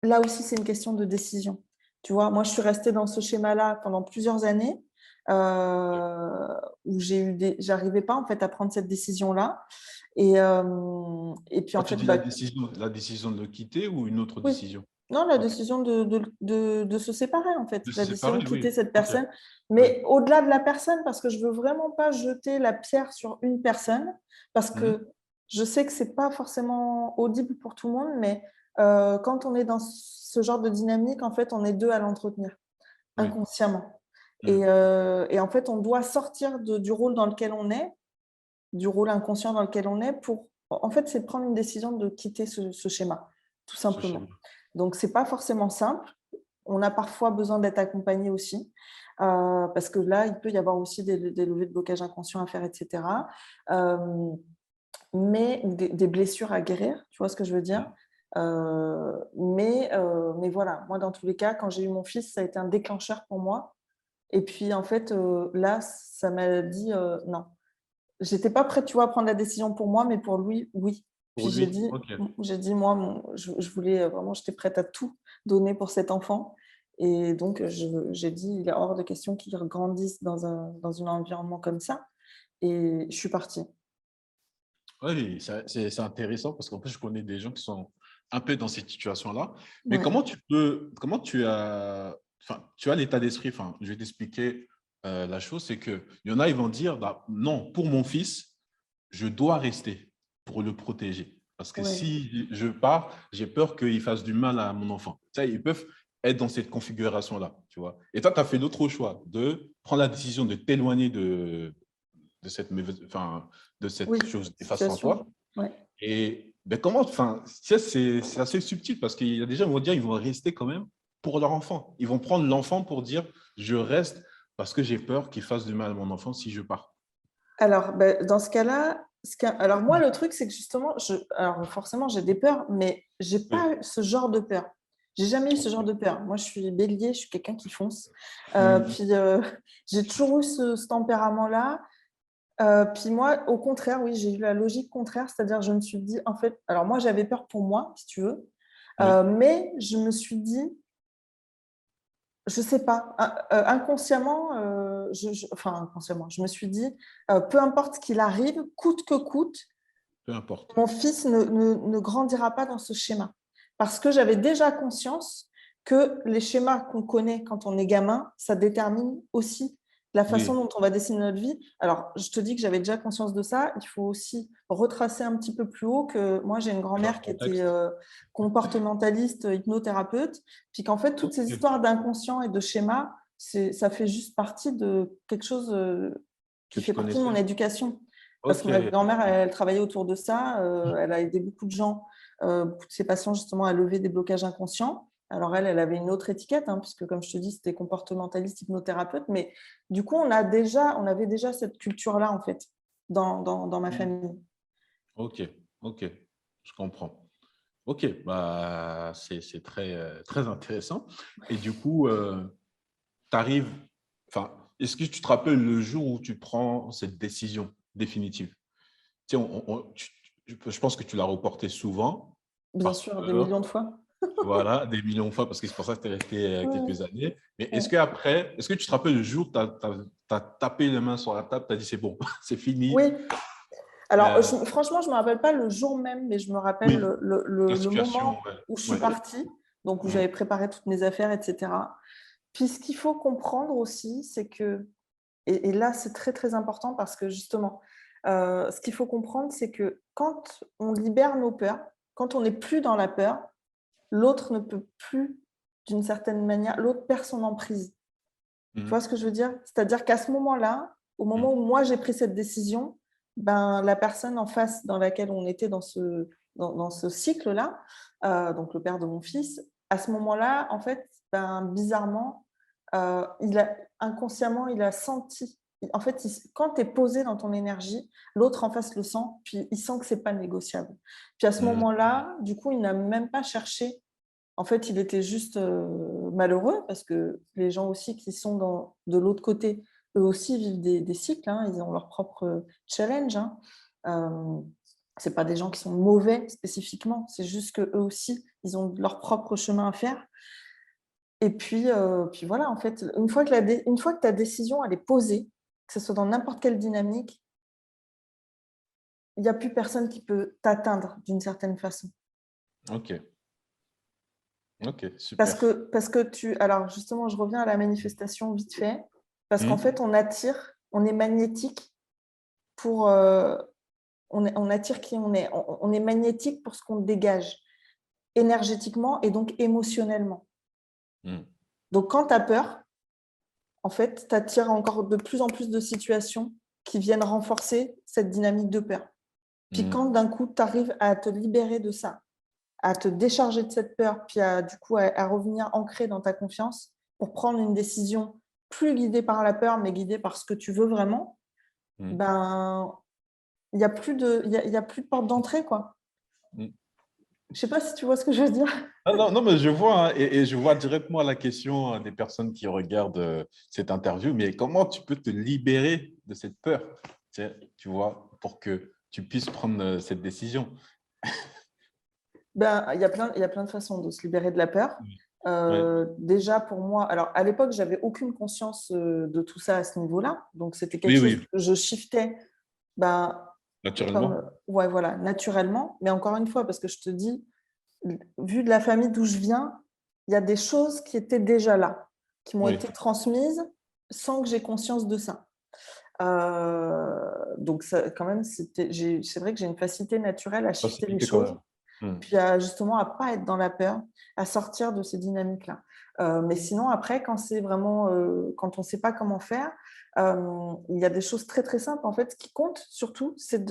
là aussi, c'est une question de décision. Tu vois, moi, je suis restée dans ce schéma-là pendant plusieurs années où j'arrivais pas en fait à prendre cette décision-là. Et puis Quand en tu fait, dis bah, la décision de le quitter ou une autre oui, décision? non, la Ok. décision de se séparer en fait, De se la décision séparer, de quitter oui. cette Ok. personne, Oui. mais au-delà de la personne, parce que je veux vraiment pas jeter la pierre sur une personne, parce Mhm. que je sais que c'est pas forcément audible pour tout le monde, mais quand on est dans ce genre de dynamique, en fait, on est deux à l'entretenir Oui. inconsciemment. Mhm. Et en fait, on doit sortir du rôle dans lequel on est, du rôle inconscient dans lequel on est, pour, en fait, c'est prendre une décision de quitter ce schéma, tout Ce simplement. schéma. Donc, c'est pas forcément simple. On a parfois besoin d'être accompagné aussi, parce que là, il peut y avoir aussi des levées de blocage inconscient à faire, etc. Euh, mais des blessures à guérir, tu vois ce que je veux dire. Mhm. Mais voilà, moi, dans tous les cas, quand j'ai eu mon fils, ça a été un déclencheur pour moi. Et puis, en fait, là, ça m'a dit non. J'étais pas prête, tu vois, à prendre la décision pour moi, mais pour lui, oui. Pour Puis lui, ok. j'ai dit moi, je voulais vraiment, j'étais prête à tout donner pour cet enfant. Et donc, j'ai dit, il est hors de question qu'il grandisse dans un environnement comme ça. Et je suis partie. Oui, c'est intéressant parce qu'en fait, je connais des gens qui sont un peu dans cette situation-là. Mais Ouais, comment enfin, tu as l'état d'esprit, enfin, je vais t'expliquer la chose, c'est qu'il y en a, ils vont dire, bah, non, pour mon fils, je dois rester pour le protéger. Parce que ouais, si je pars, j'ai peur qu'il fasse du mal à mon enfant. Ça, ils peuvent être dans cette configuration-là, tu vois. Et toi, tu as fait l'autre choix de prendre la décision de t'éloigner de cette, enfin, de oui, cette chose néfaste en situation. toi. Ouais. Et ben comment, enfin, c'est assez subtil parce qu'il y a des gens qui vont dire ils vont rester quand même pour leur enfant. Ils vont prendre l'enfant pour dire je reste parce que j'ai peur qu'il fasse du mal à mon enfant si je pars. Alors, ben, dans ce cas-là, alors moi, le truc, c'est que justement, alors forcément, j'ai des peurs, mais j'ai Oui. pas eu ce genre de peur. J'ai jamais eu ce genre Ok. de peur. Moi, je suis bélier, je suis quelqu'un qui fonce. Mhm. Puis, j'ai toujours eu ce tempérament-là. Puis moi, au contraire, oui, j'ai eu la logique contraire, c'est-à-dire je me suis dit, en fait, alors moi, j'avais peur pour moi, si tu veux, Oui. mais je me suis dit, je sais pas, inconsciemment, enfin inconsciemment, je me suis dit, peu importe ce qu'il arrive, coûte que coûte, Peu importe. mon fils ne grandira pas dans ce schéma. Parce que j'avais déjà conscience que les schémas qu'on connaît quand on est gamin, ça détermine aussi la façon Oui. dont on va dessiner notre vie. Alors, je te dis que j'avais déjà conscience de ça. Il faut aussi retracer un petit peu plus haut que moi, j'ai une Dans le grand-mère qui était contexte. comportementaliste, hypnothérapeute, puis qu'en fait, toutes ces Ok. histoires d'inconscient et de schémas, ça fait juste partie de quelque chose Que qui tu fait partie de mon connaissais. éducation. Parce Ok. que ma grand-mère, elle travaillait autour de ça. Elle a aidé beaucoup de gens, beaucoup de ses patients, justement, à lever des blocages inconscients. Alors elle avait une autre étiquette, hein, puisque comme je te dis, c'était comportementaliste, hypnothérapeute, mais du coup, on avait déjà cette culture-là, en fait, dans ma Mm. famille. Ok, ok, je comprends. Ok, bah, c'est très, très intéressant. Et du coup, tu arrives, enfin, est-ce que tu te rappelles le jour où tu prends cette décision définitive? Tu sais, je pense que tu l'as reporté souvent Bien par sûr, des peur, millions de fois. voilà, des millions de fois, parce que c'est pour ça que tu es resté Ouais, quelques années. Mais ouais. est-ce que tu te rappelles le jour où tu as tapé les mains sur la table, tu as dit c'est bon, c'est fini? Oui, alors Euh, franchement, je ne me rappelle pas le jour même, mais je me rappelle oui, la le situation, moment ouais. où je suis Ouais. partie, donc où Mm. j'avais préparé toutes mes affaires, etc. Puis ce qu'il faut comprendre aussi, c'est que, et là c'est très très important parce que justement, ce qu'il faut comprendre, c'est que quand on libère nos peurs, quand on n'est plus dans la peur, l'autre ne peut plus, d'une certaine manière, l'autre perd son emprise. Tu vois Mm. ce que je veux dire? C'est-à-dire qu'à ce moment-là, au moment Mm. où moi j'ai pris cette décision, ben, la personne en face dans laquelle on était dans ce cycle-là, donc le père de mon fils, à ce moment-là, en fait, ben, bizarrement, inconsciemment, il a senti. En fait, quand tu es posé dans ton énergie, l'autre en face le sent, puis il sent que c'est pas négociable. Puis à ce Mm. moment-là, du coup, il n'a même pas cherché. En fait, il était juste malheureux parce que les gens aussi qui sont de l'autre côté, eux aussi vivent des cycles, hein, ils ont leur propre challenge. Hein. Ce pas des gens qui sont mauvais spécifiquement, c'est juste qu'eux aussi, ils ont leur propre chemin à faire. Et puis voilà, en fait, une fois que ta décision elle est posée, que ce soit dans n'importe quelle dynamique, il n'y a plus personne qui peut t'atteindre d'une certaine façon. Ok, ok, super. Parce que alors justement, je reviens à la manifestation vite fait, parce qu'en Mm. fait, on est magnétique pour, on attire qui on est magnétique pour ce qu'on dégage énergétiquement et donc émotionnellement. Mm. Donc quand tu as peur, en fait, tu attires encore de plus en plus de situations qui viennent renforcer cette dynamique de peur. Puis Mm. quand d'un coup, tu arrives à te libérer de ça, à te décharger de cette peur, puis du coup à revenir ancré dans ta confiance pour prendre une décision plus guidée par la peur, mais guidée par ce que tu veux vraiment, Mm. ben il y a plus de, il y a plus de porte d'entrée, quoi. Mm. Je sais pas si tu vois ce que je veux dire. Ah non, non, mais je vois, hein, et je vois directement la question des personnes qui regardent cette interview, mais comment tu peux te libérer de cette peur, tu vois, pour que tu puisses prendre cette décision? Ben, il y a plein de façons de se libérer de la peur. Ouais. Déjà pour moi, alors à l'époque, j'avais aucune conscience de tout ça à ce niveau-là, donc c'était quelque Oui, chose oui, que je shiftais, ben, comme, naturellement. ouais, voilà, naturellement. Mais encore une fois, parce que je te dis, vu de la famille d'où je viens, il y a des choses qui étaient déjà là, qui m'ont Oui. été transmises sans que j'ai conscience de ça. Donc ça, quand même, c'est vrai que j'ai une facilité naturelle à shifter les Facilité quand choses, même. Mm. puis justement à pas être dans la peur, à sortir de ces dynamiques-là. Mais sinon, après, quand c'est vraiment, quand on ne sait pas comment faire, il y a des choses très très simples. En fait, ce qui compte surtout, c'est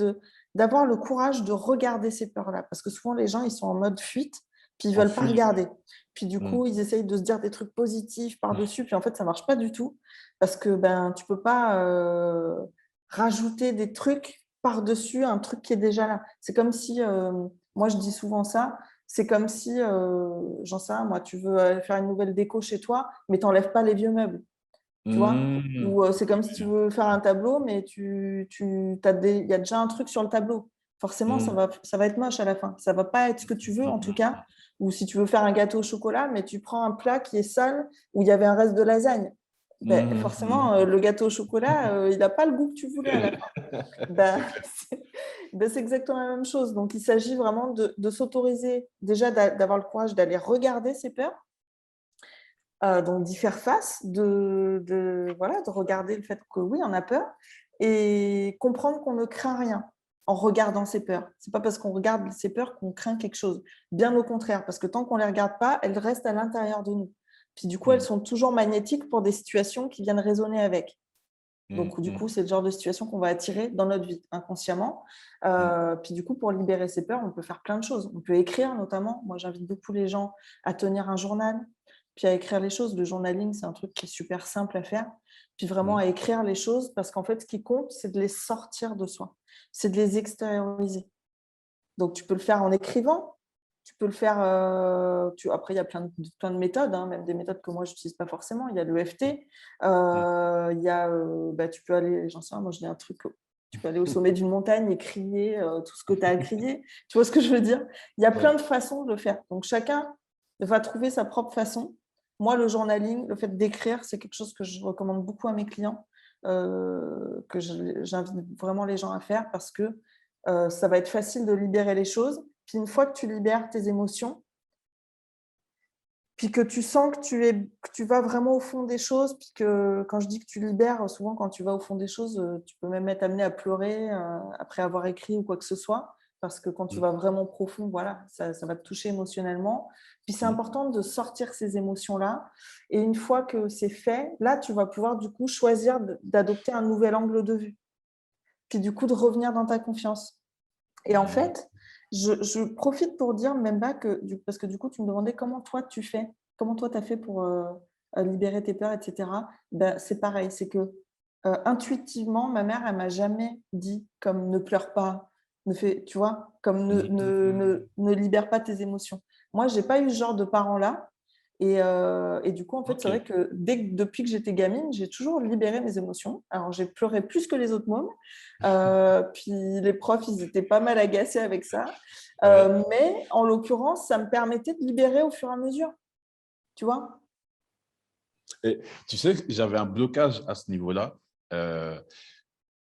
d'avoir le courage de regarder ces peurs-là, parce que souvent les gens ils sont en mode fuite, puis ils En veulent pas fuite. regarder. Puis du Mm. coup, ils essayent de se dire des trucs positifs par-dessus, puis en fait, ça marche pas du tout, parce que ben tu peux pas rajouter des trucs par-dessus un truc qui est déjà là. C'est comme si moi, je dis souvent ça. C'est comme si, j'en sais rien, moi, tu veux faire une nouvelle déco chez toi, mais tu n'enlèves pas les vieux meubles, tu vois. Mm. Ou c'est comme si tu veux faire un tableau, mais il y a déjà un truc sur le tableau. Forcément, Mm. ça va être moche à la fin. Ça ne va pas être ce que tu veux, en tout cas. Ou si tu veux faire un gâteau au chocolat, mais tu prends un plat qui est sale, où il y avait un reste de lasagne. Ben, Mm. forcément, Mm. le gâteau au chocolat, il n'a pas le goût que tu voulais à la fin. Ben, C'est clair. c'est exactement la même chose. Donc, il s'agit vraiment de s'autoriser, déjà d'avoir le courage d'aller regarder ses peurs, donc d'y faire face, voilà, de regarder le fait que oui, on a peur, et comprendre qu'on ne craint rien en regardant ses peurs. Ce n'est pas parce qu'on regarde ses peurs qu'on craint quelque chose. Bien au contraire, parce que tant qu'on ne les regarde pas, elles restent à l'intérieur de nous. Puis du coup, elles Mm. sont toujours magnétiques pour des situations qui viennent résonner avec. Donc, du coup, mm, c'est le genre de situation qu'on va attirer dans notre vie inconsciemment. mm, Puis, du coup, pour libérer ses peurs, on peut faire plein de choses. On peut écrire notamment. Moi, j'invite beaucoup les gens à tenir un journal, puis à écrire les choses. Le journaling, c'est un truc qui est super simple à faire. Puis vraiment mm, à écrire les choses parce qu'en fait, ce qui compte, c'est de les sortir de soi. C'est de les extérioriser. Donc, tu peux le faire en écrivant. Tu peux le faire. Après, il y a plein de méthodes, hein, même des méthodes que moi, je n'utilise pas forcément. Il y a l'EFT. mm, Il y a, tu peux aller, j'en sais rien, moi, je dis un truc. Tu peux aller au sommet d'une montagne et crier tout ce que tu as à crier. Tu vois ce que je veux dire? Il y a plein ouais. de façons de le faire. Donc, chacun va trouver sa propre façon. Moi, le journaling, le fait d'écrire, c'est quelque chose que je recommande beaucoup à mes clients, que j'invite vraiment les gens à faire parce que ça va être facile de libérer les choses. Puis une fois que tu libères tes émotions, puis que tu sens que tu vas vraiment au fond des choses, puis que quand je dis que tu libères, souvent quand tu vas au fond des choses, tu peux même être amené à pleurer après avoir écrit ou quoi que ce soit, parce que quand tu Mm, vas vraiment profond, voilà, ça va te toucher émotionnellement. Puis c'est mm, important de sortir ces émotions-là. Et une fois que c'est fait, là, tu vas pouvoir du coup choisir d'adopter un nouvel angle de vue. Puis du coup, de revenir dans ta confiance. Et en mm. fait, je profite pour dire, même pas que, parce que du coup, tu me demandais comment toi tu fais, comment toi tu as fait pour libérer tes peurs, etc. Ben, c'est pareil, c'est que intuitivement, ma mère, elle m'a jamais dit comme ne pleure pas, tu vois, comme Mm. ne libère pas tes émotions. Moi, j'ai pas eu ce genre de parents-là. Et du coup, en fait, Ok. c'est vrai que depuis que j'étais gamine, j'ai toujours libéré mes émotions. Alors, j'ai pleuré plus que les autres mômes. Puis les profs, ils étaient pas mal agacés avec ça. Ouais. Mais en l'occurrence, ça me permettait de libérer au fur et à mesure. Tu vois? Et tu sais, j'avais un blocage à ce niveau-là. Euh,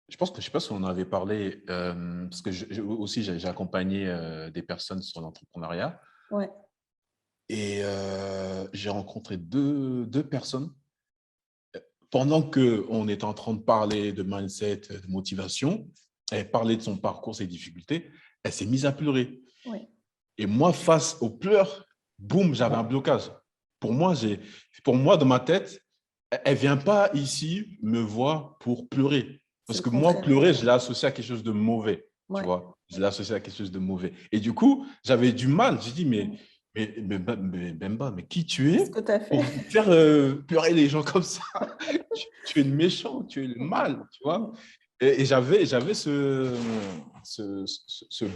je pense que je sais pas si on en avait parlé, parce que aussi j'ai accompagné des personnes sur l'entrepreneuriat Ouais. et j'ai rencontré deux personnes pendant que on était en train de parler de mindset, de motivation, elle parlait de son parcours, ses difficultés, elle s'est mise à pleurer. Ouais. Et moi, face aux pleurs, boum, j'avais un blocage. Pour moi, pour moi, dans ma tête, elle vient pas ici me voir pour pleurer. C'est Parce le que moi, contraire. pleurer, je l'ai associé à quelque chose de mauvais. Tu Ouais. vois, je l'ai associé à quelque chose de mauvais. Et du coup, j'avais du mal. J'ai dit, Mm. mais Bemba, mais qui tu Qu'est-ce es que tu as fait? pour faire pleurer les gens comme ça? Tu es le méchant, tu es le Mm. mal, tu vois. Mm. Et j'avais ce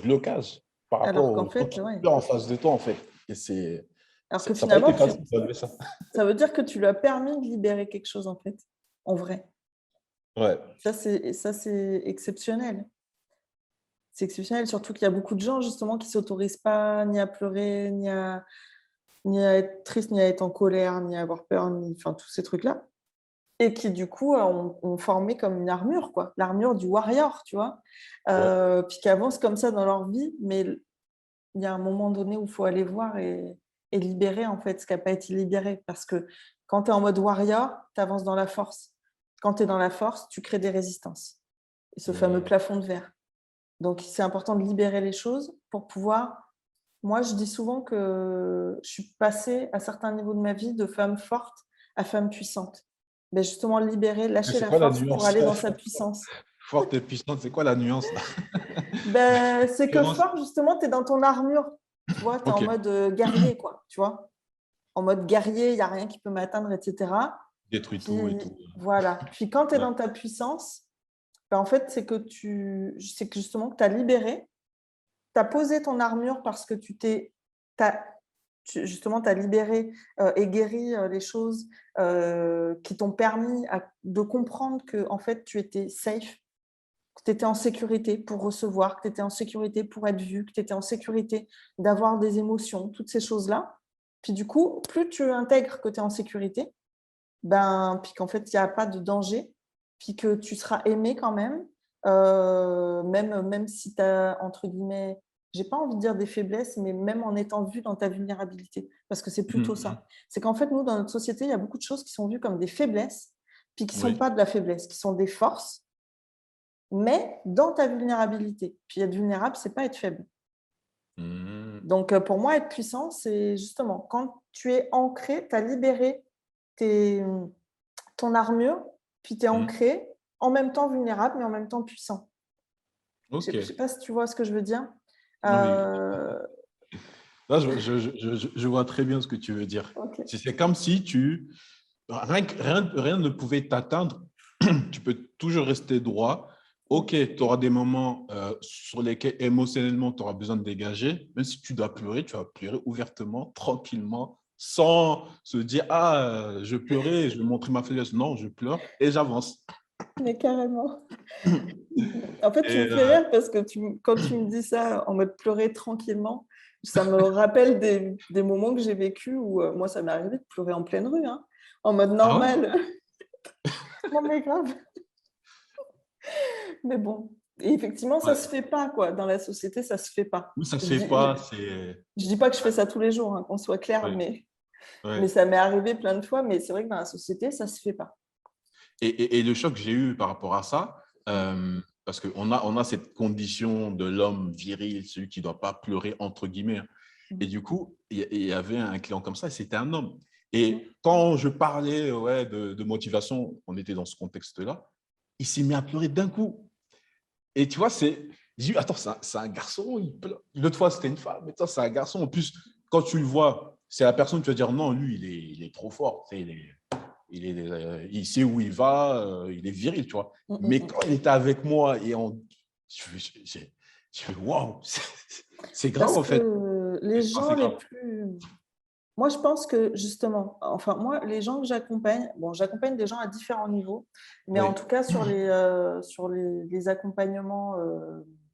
blocage par rapport Alors qu'en aux gens fait, qui ouais. pleurent en face de toi, en fait. Et Alors que ça n'a pas été finalement, facile d'enlever ça. ça veut dire que tu lui as permis de libérer quelque chose, en fait, en vrai. Ouais. Ça, c'est exceptionnel. C'est exceptionnel, surtout qu'il y a beaucoup de gens, justement, qui ne s'autorisent pas ni à pleurer, ni à être triste, ni à être en colère, ni à avoir peur, enfin, tous ces trucs-là. Et qui, du coup, ont formé comme une armure, quoi. L'armure du warrior, tu vois. Ouais. Puis qui avancent comme ça dans leur vie, mais il y a un moment donné où il faut aller voir et libérer, en fait, ce qui n'a pas été libéré. Parce que quand tu es en mode warrior, tu avances dans la force. Quand tu es dans la force, tu crées des résistances. Et ce fameux Mmh. plafond de verre. Donc, c'est important de libérer les choses pour pouvoir. Moi, je dis souvent que je suis passée à certains niveaux de ma vie de femme forte à femme puissante. Mais justement, libérer, Mais lâcher c'est la quoi la force pour nuance? aller dans sa puissance. Forte et puissante, c'est quoi la nuance là? C'est que Différence. fort, justement, tu es dans ton armure. Tu vois, tu es en Ok. mode guerrier, quoi. Tu vois, en mode guerrier, il n'y a rien qui peut m'atteindre, etc. Détruit tout et Puis, tout. voilà. Puis, quand tu es Ouais. dans ta puissance, en fait, c'est que justement, que tu as libéré. Tu as posé ton armure parce que justement, tu as libéré et guéri les choses qui t'ont permis de comprendre que en fait, tu étais safe, que tu étais en sécurité pour recevoir, que tu étais en sécurité pour être vu, que tu étais en sécurité d'avoir des émotions, toutes ces choses-là. Puis du coup, plus tu intègres que tu es en sécurité, puis qu'en fait, il n'y a pas de danger, puis que tu seras aimé quand même, même si tu as, entre guillemets, j'ai pas envie de dire des faiblesses, mais même en étant vu dans ta vulnérabilité, parce que c'est plutôt Mhm. ça. C'est qu'en fait, nous, dans notre société, il y a beaucoup de choses qui sont vues comme des faiblesses, puis qui ne sont Oui. pas de la faiblesse, qui sont des forces, mais dans ta vulnérabilité. Puis être vulnérable, c'est pas être faible. Mhm. Donc, pour moi, être puissant, c'est justement quand tu es ancré, tu as libéré tes, ton armure, puis tu es Mhm. ancré, en même temps vulnérable, mais en même temps puissant. Je Ok. ne sais pas si tu vois ce que je veux dire. Oui. Euh, Là, je vois très bien ce que tu veux dire. ok. C'est comme si rien ne pouvait t'atteindre. Tu peux toujours rester droit. Ok, tu auras des moments sur lesquels émotionnellement tu auras besoin de dégager. Même si tu dois pleurer, tu vas pleurer ouvertement, tranquillement, sans se dire, ah, je pleurais, je vais montrer ma faiblesse. Non, je pleure et j'avance. Mais carrément. En fait, tu Et, me fais rire parce que quand tu me dis ça en mode pleurer tranquillement, ça me rappelle des moments que j'ai vécu où moi, ça m'est arrivé de pleurer en pleine rue, hein, en mode ah ouais? normal. Non, mais grave. Mais bon, et effectivement, ça se Ouais. fait pas, quoi. Dans la société, ça se fait pas. Oui, ça Je se fait dis, pas. je dis pas que je fais ça tous les jours, hein, qu'on soit clair, Ouais, mais ouais. ça m'est arrivé plein de fois. Mais c'est vrai que dans la société, ça se fait pas. Et le choc que j'ai eu par rapport à ça, parce qu'on a cette condition de l'homme viril, celui qui ne doit pas pleurer, entre guillemets. Et du coup, il y avait un client comme ça, c'était un homme. Et quand je parlais ouais, de motivation, on était dans ce contexte-là, il s'est mis à pleurer d'un coup. Et tu vois, j'ai dit, attends, c'est un garçon, il pleure. L'autre fois, c'était une femme, mais ça, c'est un garçon. En plus, quand tu le vois, c'est la personne qui va dire, non, lui, il est trop fort. Tu sais, il sait où il va, il est viril, tu vois. Mais quand il était avec moi et je fais waouh, c'est grave Parce en fait. que les Enfin, gens c'est les grave. plus... Moi, je pense que justement, enfin, moi, les gens que j'accompagne, bon, j'accompagne des gens à différents niveaux, mais en Oui. tout cas, sur les accompagnements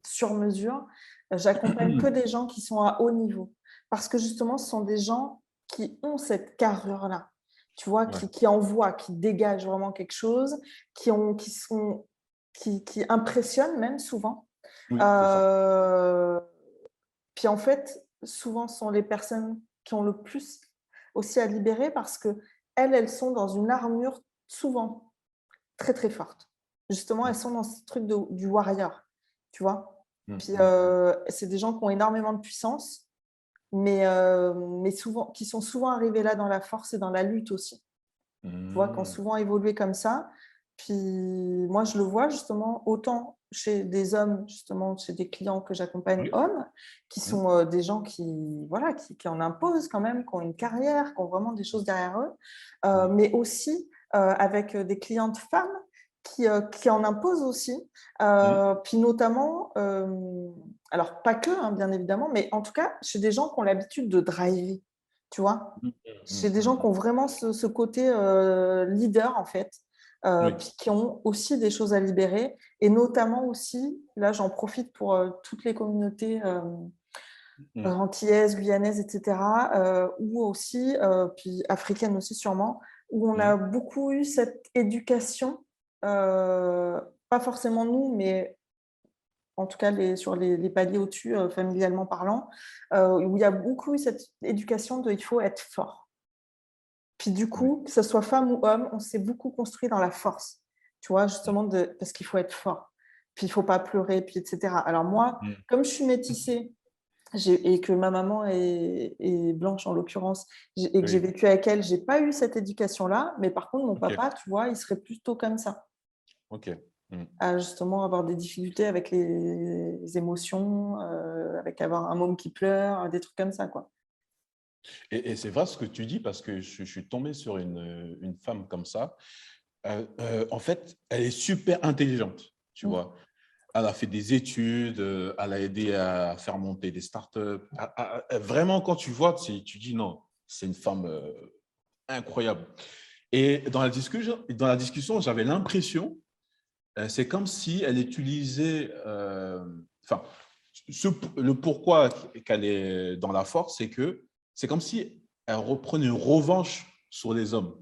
sur mesure, j'accompagne que des gens qui sont à haut niveau. Parce que justement, ce sont des gens qui ont cette carrure-là, tu vois, Ouais. qui envoient, qui dégagent vraiment quelque chose, qui impressionnent même souvent. Oui, c'est ça. Euh, Puis en fait, souvent, ce sont les personnes qui ont le plus aussi à libérer parce que elles sont dans une armure souvent très très forte. Justement, elles Mm, sont dans ce truc du warrior, tu vois. mm, Puis mm, c'est des gens qui ont énormément de puissance, mais souvent, qui sont souvent arrivés là dans la force et dans la lutte aussi. Tu vois, qui ont mm. souvent évolué comme ça. Puis moi, je le vois justement autant chez des hommes, justement, chez des clients que j'accompagne Oui. hommes, qui Mm, sont des gens voilà, qui en imposent quand même, qui ont une carrière, qui ont vraiment des choses derrière eux, mm, mais aussi avec des clientes femmes qui en imposent aussi. mm, Puis notamment, alors pas que, hein, bien évidemment, mais en tout cas, chez des gens qui ont l'habitude de driver, tu vois, mm, chez mm, des gens qui mm. ont vraiment ce côté leader, en fait, Oui. puis qui ont aussi des choses à libérer. Et notamment aussi, là, j'en profite pour toutes les communautés Mm, antillaises, guyanaises, etc., ou aussi, puis africaines aussi sûrement, où on a mm. beaucoup eu cette éducation, euh, pas forcément nous, mais en tout cas sur les paliers au-dessus, familialement parlant, où il y a beaucoup eu cette éducation de il faut être fort. Puis du Oui. coup, que ce soit femme ou homme, on s'est beaucoup construit dans la force, tu vois, justement, parce qu'il faut être fort. Puis il ne faut pas pleurer, puis etc. Alors moi, Mm, comme je suis métissée et que ma maman est blanche en l'occurrence, et que j'ai oui. vécu avec elle, je n'ai pas eu cette éducation-là. Mais par contre, mon Ok. papa, tu vois, il serait plutôt comme ça, Ok. Mm. à justement avoir des difficultés avec les émotions, avec avoir un môme qui pleure, des trucs comme ça, quoi. Et c'est vrai ce que tu dis parce que je suis tombé sur une femme comme ça. En fait, elle est super intelligente, tu Mm. vois. Elle a fait des études, elle a aidé à faire monter des startups. Vraiment, quand tu vois, tu dis non, c'est une femme incroyable. Et dans la discussion, j'avais l'impression, c'est comme si elle utilisait, enfin, le pourquoi qu'elle est dans la force, c'est que c'est comme si elle reprenait une revanche sur les hommes.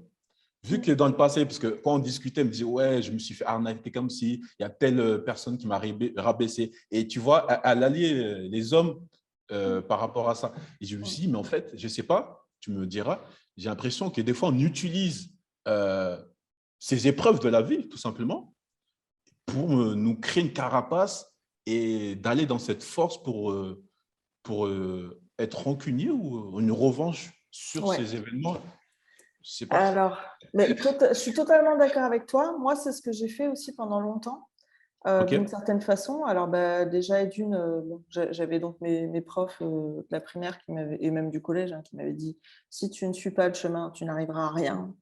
Vu que dans le passé, parce que quand on discutait, elle me disait, ouais, je me suis fait arnaquer comme si, il y a telle personne qui m'a rabaissé. Et tu vois, elle alliait les hommes par rapport à ça. Et je me suis dit, mais en fait, je ne sais pas, tu me diras, j'ai l'impression que des fois, on utilise euh, ces épreuves de la vie, tout simplement, pour nous créer une carapace et d'aller dans cette force pour être rancunier ou une revanche sur Ouais. ces événements. Je sais pas. Alors, je suis totalement d'accord avec toi. Moi, c'est ce que j'ai fait aussi pendant longtemps. Ok. D'une certaine façon. Alors, déjà, et d'une, bon, j'avais donc mes profs de la primaire et même du collège qui m'avaient dit, si tu ne suis pas le chemin, tu n'arriveras à rien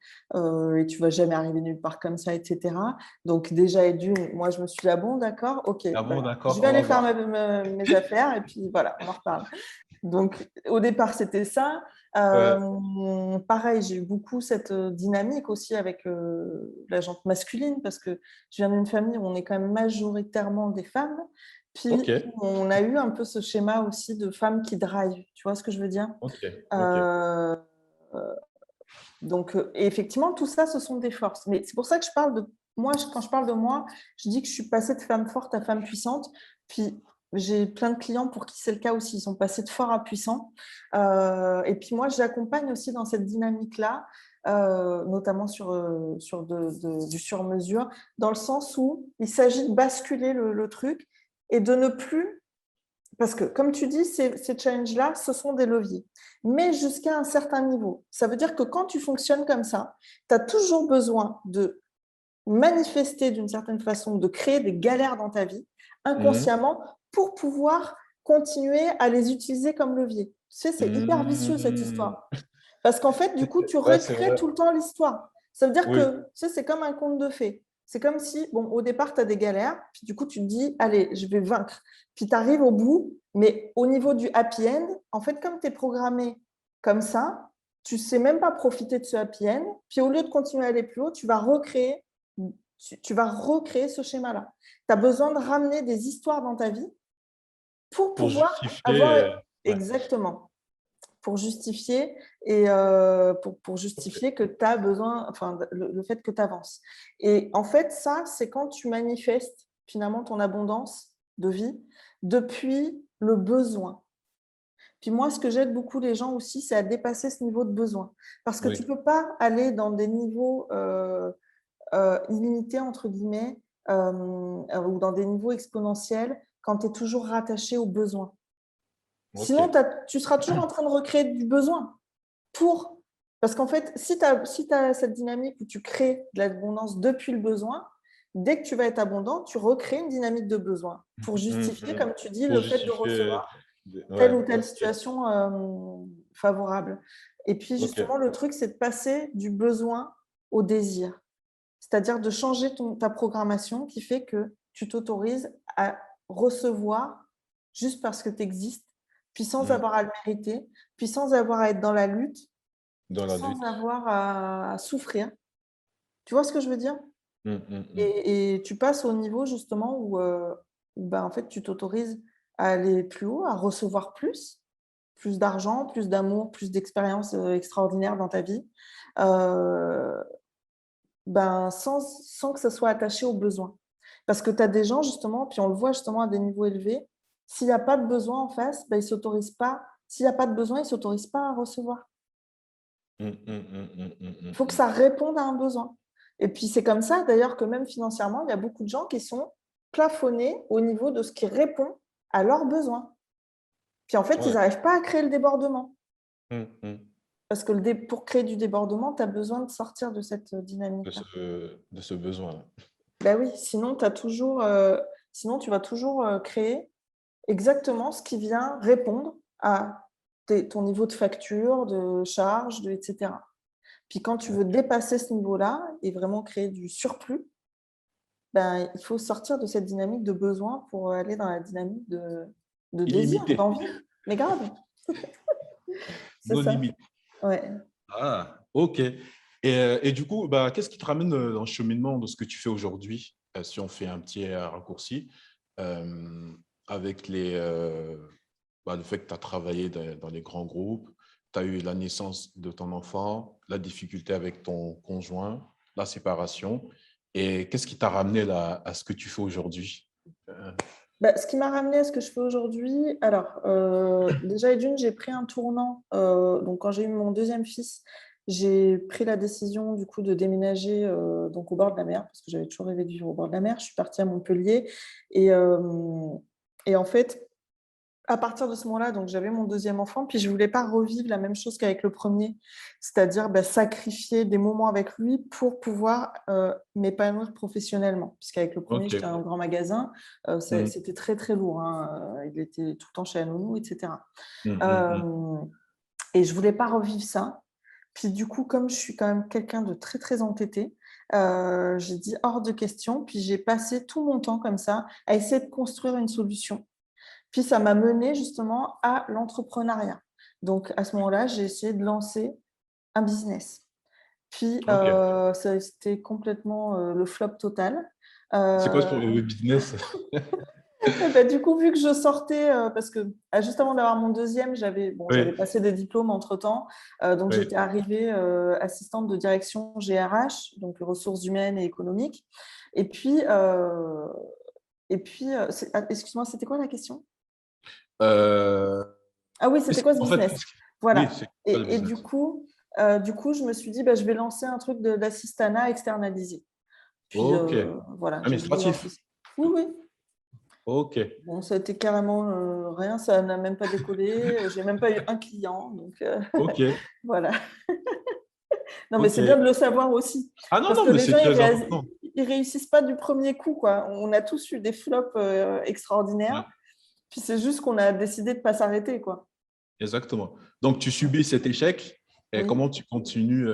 et tu vas jamais arriver nulle part comme ça, etc. Donc, déjà, et d'une, moi, je me suis dit, ah bon, d'accord, ok, Ah bon, je d'accord, vais on va aller faire voir. mes affaires et puis voilà, on en reparle. Donc, au départ, c'était ça. Ouais. Pareil, j'ai eu beaucoup cette dynamique aussi avec la gente masculine parce que je viens d'une famille où on est quand même majoritairement des femmes. Ok, Puis, on a eu un peu ce schéma aussi de femmes qui drive. Tu vois ce que je veux dire? ok, ok. Euh, donc, et effectivement, tout ça, ce sont des forces. Mais c'est pour ça que je parle de moi, quand je parle de moi, je dis que je suis passée de femme forte à femme puissante. Puis, j'ai plein de clients pour qui c'est le cas aussi. Ils sont passés de fort à puissant. Et puis, moi, j'accompagne aussi dans cette dynamique-là, notamment sur du sur-mesure, dans le sens où il s'agit de basculer le truc et de ne plus parce que, comme tu dis, ces challenges-là, ce sont des leviers, mais jusqu'à un certain niveau. Ça veut dire que quand tu fonctionnes comme ça, tu as toujours besoin de manifester d'une certaine façon, de créer des galères dans ta vie, Mhm. inconsciemment, pour pouvoir continuer à les utiliser comme levier. Tu sais, c'est hyper vicieux cette Mhm. histoire. Parce qu'en fait, du coup, tu Ouais, c'est recrées vrai. tout le temps l'histoire. Ça veut dire Oui. que, tu sais, c'est comme un conte de fées. C'est comme si, bon, au départ, tu as des galères, puis du coup, tu te dis, allez, je vais vaincre. Puis tu arrives au bout, mais au niveau du happy end, en fait, comme tu es programmé comme ça, tu ne sais même pas profiter de ce happy end. Puis au lieu de continuer à aller plus haut, tu vas recréer ce schéma-là. Tu as besoin de ramener des histoires dans ta vie pour Pour pouvoir justifier. avoir Ouais. exactement pour justifier pour justifier que tu as besoin, enfin, le fait que tu avances. Et en fait, ça, c'est quand tu manifestes finalement ton abondance de vie depuis le besoin. Puis moi, ce que j'aide beaucoup les gens aussi, c'est à dépasser ce niveau de besoin. Parce que tu Oui. ne peux pas aller dans des niveaux illimités, entre guillemets, ou dans des niveaux exponentiels quand tu es toujours rattaché aux besoins. Ok. Sinon, tu seras toujours en train de recréer du besoin. Parce qu'en fait, si tu as cette dynamique où tu crées de l'abondance depuis le besoin, dès que tu vas être abondant, tu recrées une dynamique de besoin pour justifier, Mhm. comme tu dis, Pour le fait de justifier. recevoir telle Ouais, ou telle ok. situation favorable. Et puis, Ok. justement, le truc, c'est de passer du besoin au désir. C'est-à-dire de changer ta programmation qui fait que tu t'autorises à recevoir juste parce que tu existes, puis sans Mhm. avoir à le mériter, puis sans avoir à être dans la lutte, Dans la sans lutte. avoir à souffrir. Tu vois ce que je veux dire? Mhm. Et tu passes au niveau justement où en fait, tu t'autorises à aller plus haut, à recevoir plus d'argent, plus d'amour, plus d'expériences extraordinaires dans ta vie, euh, sans que ça soit attaché aux besoins. Parce que tu as des gens, justement, puis on le voit justement à des niveaux élevés, s'il n'y a pas de besoin en face, ils s'autorisent pas. S'il n'y a pas de besoin, ils ne s'autorisent pas à recevoir. Il faut que ça réponde à un besoin. Et puis c'est comme ça, d'ailleurs, que même financièrement, il y a beaucoup de gens qui sont plafonnés au niveau de ce qui répond à leurs besoins. Puis en fait, ils Ouais. n'arrivent pas à créer le débordement. Mhm. Parce que pour créer du débordement, tu as besoin de sortir de cette De dynamique-là. ce besoin-là. Ben oui, sinon tu vas toujours créer exactement ce qui vient répondre à ton niveau de facture, de charge, etc. Puis quand tu veux dépasser ce niveau-là et vraiment créer du surplus, il faut sortir de cette dynamique de besoin pour aller dans la dynamique de désir, Illimité. d'envie. Mais grave, c'est Nos ça. limites. Ouais. Ah, ok. Et du coup, bah, qu'est-ce qui te ramène dans le cheminement de ce que tu fais aujourd'hui, si on fait un petit raccourci, euh, avec le fait que tu as travaillé dans les grands groupes, tu as eu la naissance de ton enfant, la difficulté avec ton conjoint, la séparation, et qu'est-ce qui t'a ramené là, à ce que tu fais aujourd'hui? Ce qui m'a ramené à ce que je fais aujourd'hui, alors déjà, d'une, j'ai pris un tournant. Donc, quand j'ai eu mon deuxième fils, j'ai pris la décision du coup de déménager donc au bord de la mer parce que j'avais toujours rêvé de vivre au bord de la mer. Je suis partie à Montpellier et, euh, et en fait, à partir de ce moment-là, donc j'avais mon deuxième enfant, puis je ne voulais pas revivre la même chose qu'avec le premier, c'est-à-dire sacrifier des moments avec lui pour pouvoir m'épanouir professionnellement. Puisqu'avec le premier, j'étais Ok. à un grand magasin, Mm, c'était très, très lourd, hein. Il était tout le temps chez la nounou, etc. mm, mm, mm. Euh, et je ne voulais pas revivre ça. Puis du coup, comme je suis quand même quelqu'un de très, très entêté, j'ai dit hors de question. Puis j'ai passé tout mon temps comme ça à essayer de construire une solution. Puis ça m'a mené justement à l'entrepreneuriat. Donc à ce moment-là, j'ai essayé de lancer un business. Puis Ok. c'était complètement le flop total. C'est quoi ce Euh, business? du coup, vu que je sortais, parce que juste avant d'avoir mon deuxième, j'avais Oui, passé des diplômes entre-temps. Donc oui. j'étais arrivée assistante de direction GRH, donc ressources humaines et économiques. Et puis, excuse-moi, c'était quoi la question? Euh, Ah oui, c'était quoi ce En fait, business? oui, Voilà. c'est quoi le Et business? du coup, je me suis dit, je vais lancer un truc d'assistanat externalisé. Puis Ok. voilà, j'ai voulu lancer Administratif. ça. Oui, oui. Ok. Bon, ça a été carrément rien, ça n'a même pas décollé. J'ai même pas eu un client. Donc Ok. voilà. Non, mais Ok. c'est bien de le savoir aussi. Ah non, Parce non, que mais les c'est gens, très important. ils réussissent pas du premier coup, quoi. On a tous eu des flops extraordinaires. Ouais, Puis c'est juste qu'on a décidé de pas s'arrêter, quoi. exactement. Donc, tu subis cet échec et Oui. comment tu continues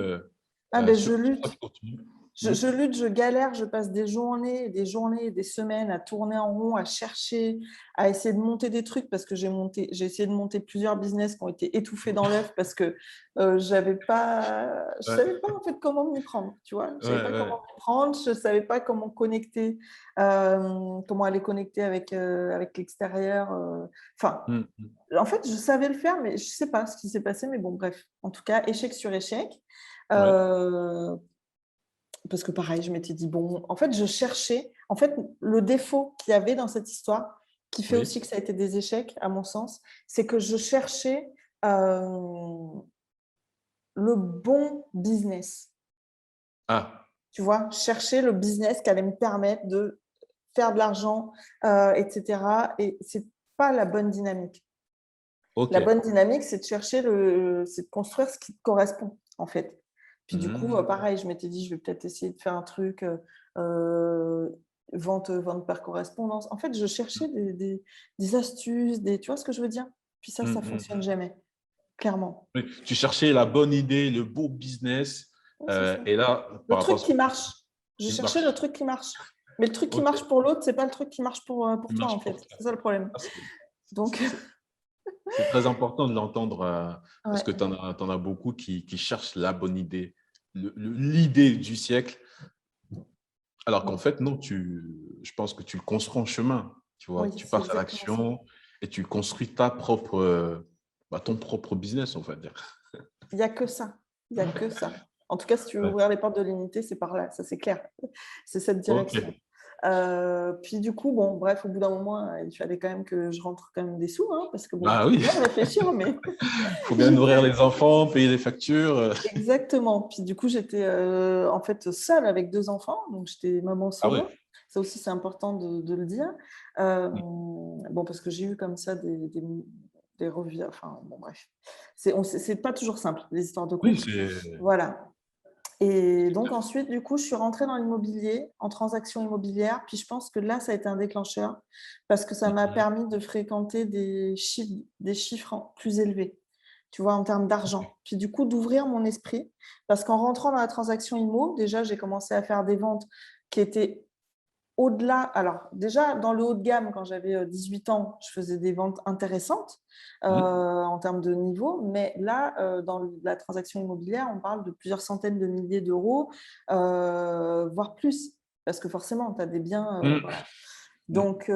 Ah ben je sur quoi tu lutte. continues? Je, Hmm. je lutte, je galère, je passe des journées, des semaines à tourner en rond, à chercher, à essayer de monter des trucs parce que j'ai essayé de monter plusieurs business qui ont été étouffés dans l'œuf parce que je Ouais, savais pas en fait comment m'y prendre, tu vois. Je savais ouais, pas comment ouais. m'y prendre, je savais pas comment connecter, comment aller connecter avec l'extérieur. Enfin, Hmm, hmm. en fait, je savais le faire, mais je sais pas ce qui s'est passé. Mais bon, bref. En tout cas, échec sur échec. Ouais, Euh, parce que pareil, je m'étais dit, bon, en fait, je cherchais, en fait, le défaut qu'il y avait dans cette histoire, qui fait oui. aussi que ça a été des échecs, à mon sens, c'est que je cherchais le bon business. Ah, Tu vois, chercher le business qui allait me permettre de faire de l'argent, etc. Et c'est pas la bonne dynamique. ok. La bonne dynamique, c'est de chercher c'est de construire ce qui te correspond, en fait. Puis du coup, Hmm. pareil, je m'étais dit, je vais peut-être essayer de faire un truc, euh, vente par correspondance. En fait, je cherchais des astuces, tu vois ce que je veux dire? Puis ça Hmm, ne hmm. fonctionne jamais, clairement. Oui. Tu cherchais la bonne idée, le beau business, Ouais, c'est ça. et là, Le par rapport à truc ce qui que marche. Je il cherchais le marche. truc qui marche. Mais le truc qui Ok, marche pour l'autre, c'est pas le truc qui marche pour il toi, en marche fait. pour toi. C'est ça le problème. Ah, Donc, c'est- c'est très important de l'entendre parce que ouais. tu en as beaucoup qui cherchent la bonne idée, l'idée du siècle, alors qu'en fait, non, je pense que tu le construis en chemin. Tu vois, Oui, tu c'est passes à exactement ça. l'action et tu construis ton propre business, on va dire. Il n'y a que ça. Il n'y a que ça. En tout cas, si tu veux Ouais. ouvrir les portes de l'unité, c'est par là, ça c'est clair. C'est cette Ok. direction. Puis du coup, bon, bref, au bout d'un moment, il fallait quand même que je rentre quand même des sous, hein, parce que bon, Bah c'est oui, bien de réfléchir, mais il faut bien nourrir j'étais les enfants, payer les factures. exactement. Puis du coup, j'étais en fait seule avec deux enfants, donc j'étais maman Ah ouais. solo. Ça aussi, c'est important de le dire. Bon, parce que j'ai eu comme ça des revues, enfin, bon, bref. C'est pas toujours simple, les histoires de Oui, couple. c'est. Voilà. Et donc ensuite, du coup, je suis rentrée dans l'immobilier, en transaction immobilière. Puis je pense que là, ça a été un déclencheur parce que ça m'a Mhm. permis de fréquenter des chiffres plus élevés, tu vois, en termes d'argent. Puis du coup, d'ouvrir mon esprit parce qu'en rentrant dans la transaction immo, déjà, j'ai commencé à faire des ventes qui étaient au-delà, alors déjà dans le haut de gamme, quand j'avais 18 ans, je faisais des ventes intéressantes Mhm. en termes de niveau, mais là, dans la transaction immobilière, on parle de plusieurs centaines de milliers d'euros, voire plus, parce que forcément, tu as des biens. Mhm. Voilà. Mhm. Donc,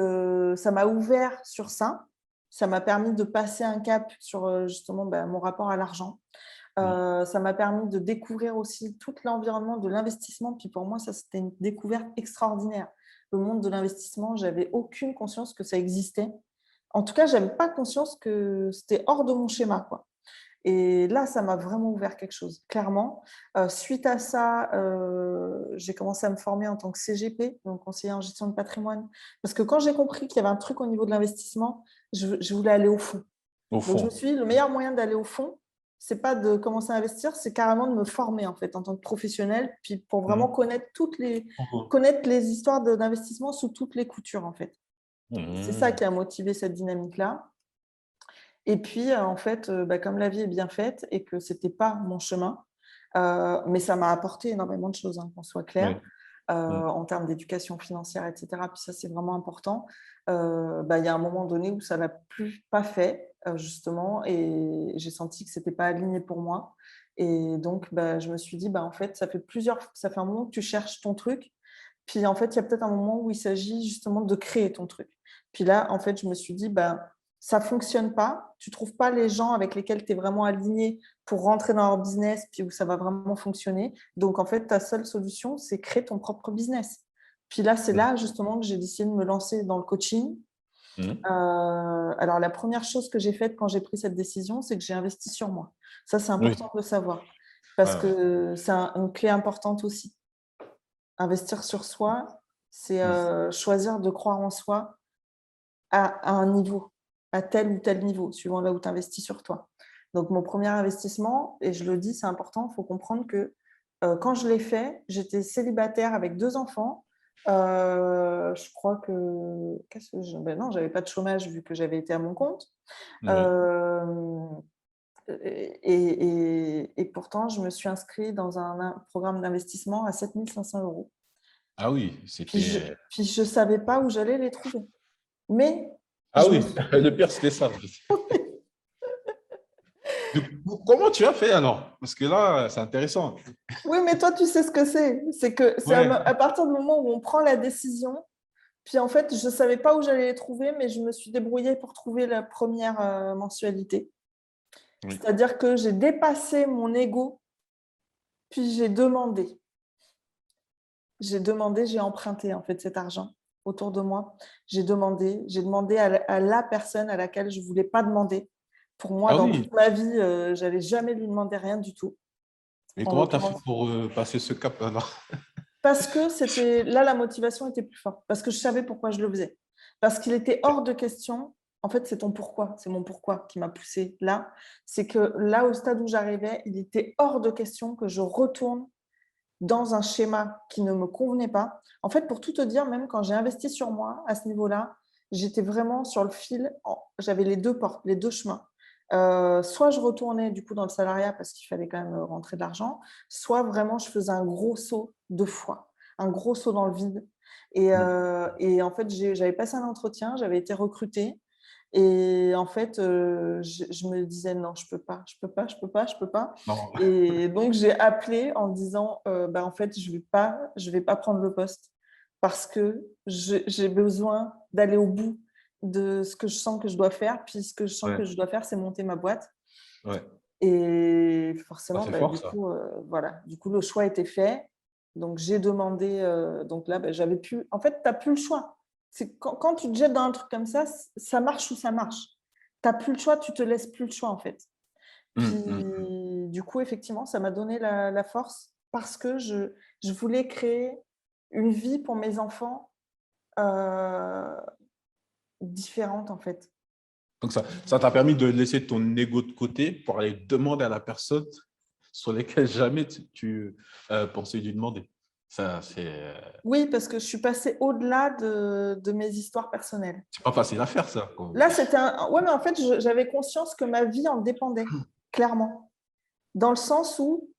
ça m'a ouvert sur ça. Ça m'a permis de passer un cap sur justement mon rapport à l'argent. Mhm. Ça m'a permis de découvrir aussi tout l'environnement de l'investissement. Puis pour moi, ça, c'était une découverte extraordinaire. Le monde de l'investissement, j'avais aucune conscience que ça existait. En tout cas, j'avais pas conscience que c'était hors de mon schéma, quoi. Et là, ça m'a vraiment ouvert quelque chose, clairement. Suite à ça, j'ai commencé à me former en tant que CGP, donc conseiller en gestion de patrimoine. Parce que quand j'ai compris qu'il y avait un truc au niveau de l'investissement, je voulais aller au fond. Au Donc, je me fond. suis dit, le meilleur moyen d'aller au fond, c'est pas de commencer à investir, c'est carrément de me former en fait en tant que professionnel, puis pour vraiment Mhm. connaître les histoires d'investissement sous toutes les coutures en fait. C'est ça Mhm. qui a motivé cette dynamique-là. Et puis, en fait, comme la vie est bien faite et que c'était pas mon chemin, mais ça m'a apporté énormément de choses, hein, qu'on soit clair, Ouais. Mhm. en termes d'éducation financière, et cetera. Puis ça, c'est vraiment important. Il y a un moment donné où ça l'a plus pas fait, justement, et j'ai senti que c'était pas aligné pour moi. Et donc, je me suis dit: «En fait, ça fait un moment que tu cherches ton truc, puis en fait, il y a peut-être un moment où il s'agit justement de créer ton truc». Puis là, en fait, je me suis dit: ça fonctionne pas, tu trouves pas les gens avec lesquels tu es vraiment aligné pour rentrer dans leur business, puis où ça va vraiment fonctionner. Donc en fait, ta seule solution, c'est créer ton propre business. Puis là, c'est là justement que j'ai décidé de me lancer dans le coaching. Mhm. Alors la première chose que j'ai faite quand j'ai pris cette décision, c'est que j'ai investi sur moi. Ça, c'est Oui. important de le savoir Ouais, parce ouais. que c'est une clé importante aussi. Investir sur soi, c'est, Mhm. choisir de croire en soi à un niveau, à tel ou tel niveau, suivant là où tu investis sur toi. Donc mon premier investissement, et je le dis, c'est important, il faut comprendre que, quand je l'ai fait, j'étais célibataire avec 2 enfants. Je crois que qu'est-ce que je non, j'avais pas de chômage vu que j'avais été à mon compte. Oui. Hem et pourtant, je me suis inscrite dans un programme d'investissement à 7 500 €. Ah oui, Puis je c'était. puis je savais pas où j'allais les trouver. Mais Ah je me oui, suis le pire, c'était ça. Du coup, comment tu as fait alors? Parce que là, c'est intéressant. oui, mais toi, tu sais ce que c'est. C'est que c'est Ouais. à partir du moment où on prend la décision, puis en fait, je savais pas où j'allais les trouver, mais je me suis débrouillée pour trouver la première mensualité. Oui. C'est-à-dire que j'ai dépassé mon ego, puis j'ai demandé. J'ai emprunté en fait cet argent autour de moi. J'ai demandé à la personne à laquelle je voulais pas demander. Pour moi, Ah dans oui. toute ma vie, j'allais jamais lui demander rien du tout. Et En comment tu as fait l'occurrence, pour passer ce cap alors? parce que c'était là, la motivation était plus forte, parce que je savais pourquoi je le faisais. Parce qu'il était hors de question, en fait, c'est ton pourquoi, c'est mon pourquoi qui m'a poussée là. C'est que là, au stade où j'arrivais, il était hors de question que je retourne dans un schéma qui ne me convenait pas. En fait, pour tout te dire, même quand j'ai investi sur moi à ce niveau-là, j'étais vraiment sur le fil. J'avais les deux portes, les deux chemins. Soit je retournais du coup dans le salariat parce qu'il fallait quand même rentrer de l'argent, soit vraiment je faisais un gros saut de foi, un gros saut dans le vide. Mm. Et en fait, j'avais passé un entretien, j'avais été recrutée. Et en fait, je me disais: «Non, je peux pas, je peux pas, je peux pas, je peux pas». Non. Et donc j'ai appelé en disant: En fait, je vais pas prendre le poste parce que j'ai besoin d'aller au bout de ce que je sens que je dois faire». Puis ce que je sens Ouais. que je dois faire, c'est monter ma boîte. Ouais. Et Ah, forcément, c'est fort du ça. coup, voilà, du coup, le choix était fait. Donc j'ai demandé, donc là, j'avais plus en fait, tu as plus le choix. C'est quand tu te jettes dans un truc comme ça marche ou ça marche. Tu as plus le choix, tu te laisses plus le choix, en fait. Puis Mm, mm, mm. du coup, effectivement, ça m'a donné la force parce que je voulais créer une vie pour mes enfants, heu, différente, en fait. Donc ça t'a permis de laisser ton ego de côté pour aller demander à la personne sur lesquelles jamais tu pensais lui demander. Ça, Oui, parce que je suis passée au-delà de mes histoires personnelles. c'est pas facile à faire ça, quoi. Là, c'était ouais, mais en fait, j'avais conscience que ma vie en dépendait, clairement. Dans le sens où,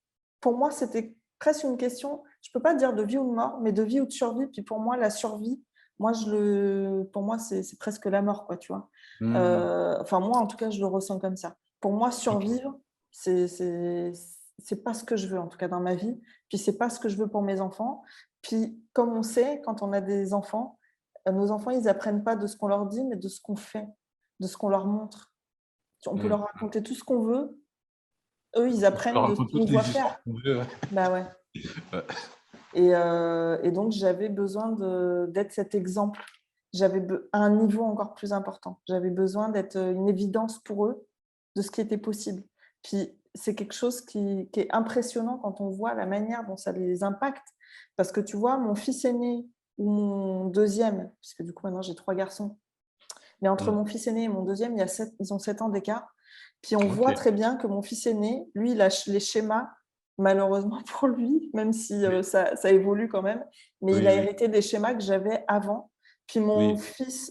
pour moi, c'était presque une question, je peux pas dire de vie ou de mort, mais de vie ou de survie. Puis pour moi, la survie, pour moi, c'est presque la mort, quoi, tu vois? Mm. Enfin, moi, en tout cas, je le ressens comme ça. Pour moi, Ok. survivre, c'est pas ce que je veux, en tout cas dans ma vie. Puis c'est pas ce que je veux pour mes enfants. Puis comme on sait, quand on a des enfants, nos enfants, ils apprennent pas de ce qu'on leur dit, mais de ce qu'on fait, de ce qu'on leur montre. On peut leur Mm. raconter tout ce qu'on veut, eux, ils On peut apprennent de ce raconter qu'on toutes voit les faire. histoires qu'on veut. Ouais. Bah ouais. Ouais. Et donc, j'avais besoin d'être cet exemple. À un niveau encore plus important. J'avais besoin d'être une évidence pour eux de ce qui était possible. Puis, c'est quelque chose qui est impressionnant quand on voit la manière dont ça les impacte. Parce que tu vois, mon fils aîné ou mon deuxième, puisque du coup, maintenant, j'ai 3 garçons, mais entre mon fils aîné et mon deuxième, ils ont 7 ans d'écart. Puis on Ok. voit très bien que mon fils aîné, lui, il a les schémas, malheureusement pour lui, même si Oui, ça évolue quand même, mais il oui, a oui. hérité des schémas que j'avais avant. Puis Oui.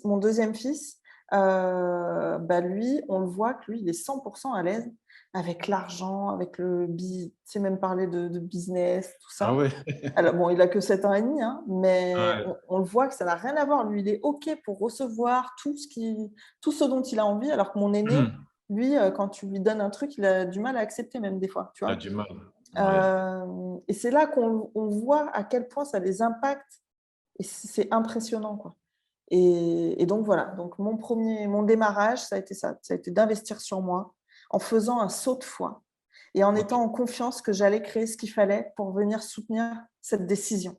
mon deuxième fils, lui, on le voit que lui, il est 100% à l'aise avec l'argent, avec tu sais, même parler de business, tout Ah ça. ouais. Alors, bon, il a que 7 ans et demi, hein, mais Ouais. on le voit que ça n'a rien à voir. Lui, il est OK pour recevoir tout ce dont il a envie, alors que mon aîné, lui, quand tu lui donnes un truc, il a du mal à accepter même des fois, tu Il a vois. du mal. Ouais. Et c'est là qu'on voit à quel point ça les impacte et c'est impressionnant, quoi. Et donc voilà, donc mon démarrage, ça a été ça. Ça a été d'investir sur moi en faisant un saut de foi et en Ok. étant en confiance que j'allais créer ce qu'il fallait pour venir soutenir cette décision.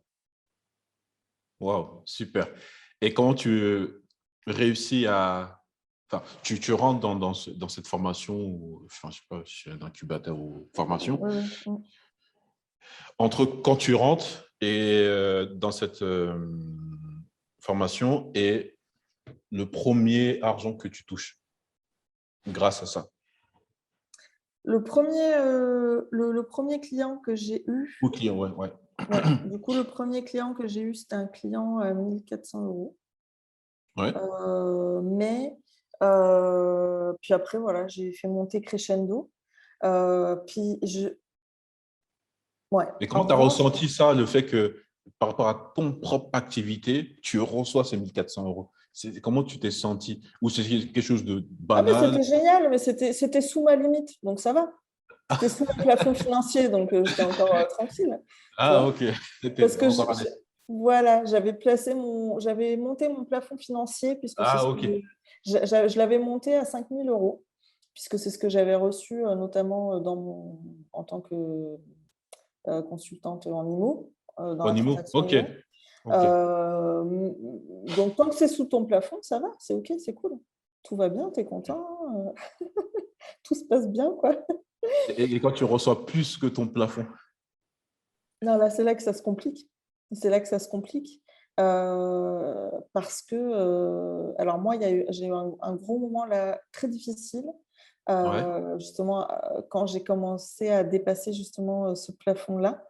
Wow, super. Et comment tu réussis à... Enfin, tu rentres dans cette formation, enfin, je sais pas, chez un incubateur ou formation. Oui, oui. Mmh. Entre quand tu rentres et dans cette formation et le premier argent que tu touches grâce à ça. Le premier client que j'ai eu, Ou client, ouais, ouais. ouais, du coup, le premier client que j'ai eu, c'était un client à 1 400 €. Ouais. Mais puis après, voilà, j'ai fait monter crescendo. Puis ouais, Et en comment tu as revanche, ressenti ça, le fait que par rapport à ton propre activité, tu reçois ces 1 400 €? Comment tu t'es senti? Ou c'est quelque chose de ah mais banal? c'était génial, mais c'était sous ma limite, donc ça va. C'était sous mon plafond financier, donc j'étais encore, tranquille, tu Ah, vois? ok. C'était Parce que encore un... voilà, j'avais monté mon plafond financier puisque c'est Ah, ce que ok. je l'avais monté à 5 000 €, puisque c'est ce que j'avais reçu, notamment, en tant que, consultante en IMO, dans Au la niveau? transaction Ok. IMO. Ok. Donc tant que c'est sous ton plafond, ça va, c'est OK, c'est cool. Tout va bien, tu es content, tout se passe bien, quoi. Et quand tu reçois plus que ton plafond? Non, là, c'est là que ça se complique. C'est là que ça se complique, parce que, alors moi, j'ai eu un gros moment là, très difficile, Ouais. justement, quand j'ai commencé à dépasser justement, ce plafond-là,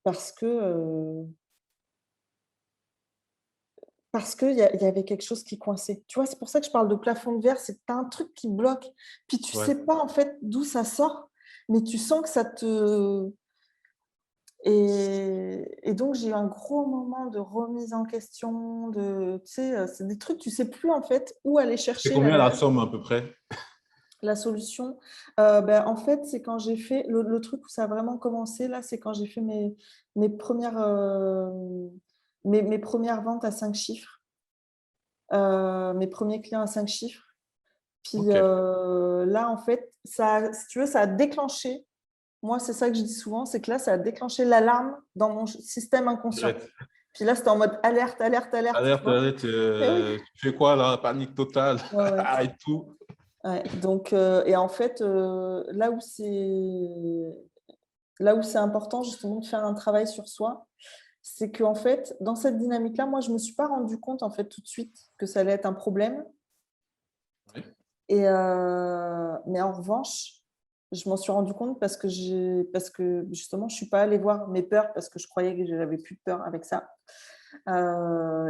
parce que, il y avait quelque chose qui coinçait. Tu vois? C'est pour ça que je parle de plafond de verre, c'est que tu as un truc qui bloque, puis tu Ouais. sais pas en fait d'où ça sort, mais tu sens que ça te et donc j'ai eu un gros moment de remise en question, tu sais, c'est des trucs, tu sais plus en fait où aller C'était chercher combien la somme à peu près? la solution. En fait, c'est quand j'ai fait le truc où ça a vraiment commencé là, c'est quand j'ai fait mes 1res, mes 1res ventes à 5 chiffres, mes premiers clients à 5 chiffres. Puis, Ok. là, en fait, si tu veux, ça a déclenché, moi, c'est ça que je dis souvent, c'est que là, ça a déclenché l'alarme dans mon système inconscient. Direct. Puis là, c'était en mode alerte, alerte, alerte, tu Alerte, vois? alerte, Eh oui. tu fais quoi là? Panique totale. Ouais, ouais. Arrête tout. Ouais, donc et en fait, là où c'est important justement de faire un travail sur soi, c'est qu'en fait, dans cette dynamique-là, moi, je ne me suis pas rendu compte, en fait, tout de suite que ça allait être un problème. Ouais. Mais en revanche, je m'en suis rendu compte parce que justement, je suis pas allée voir mes peurs parce que je croyais que j'avais plus de peur avec ça.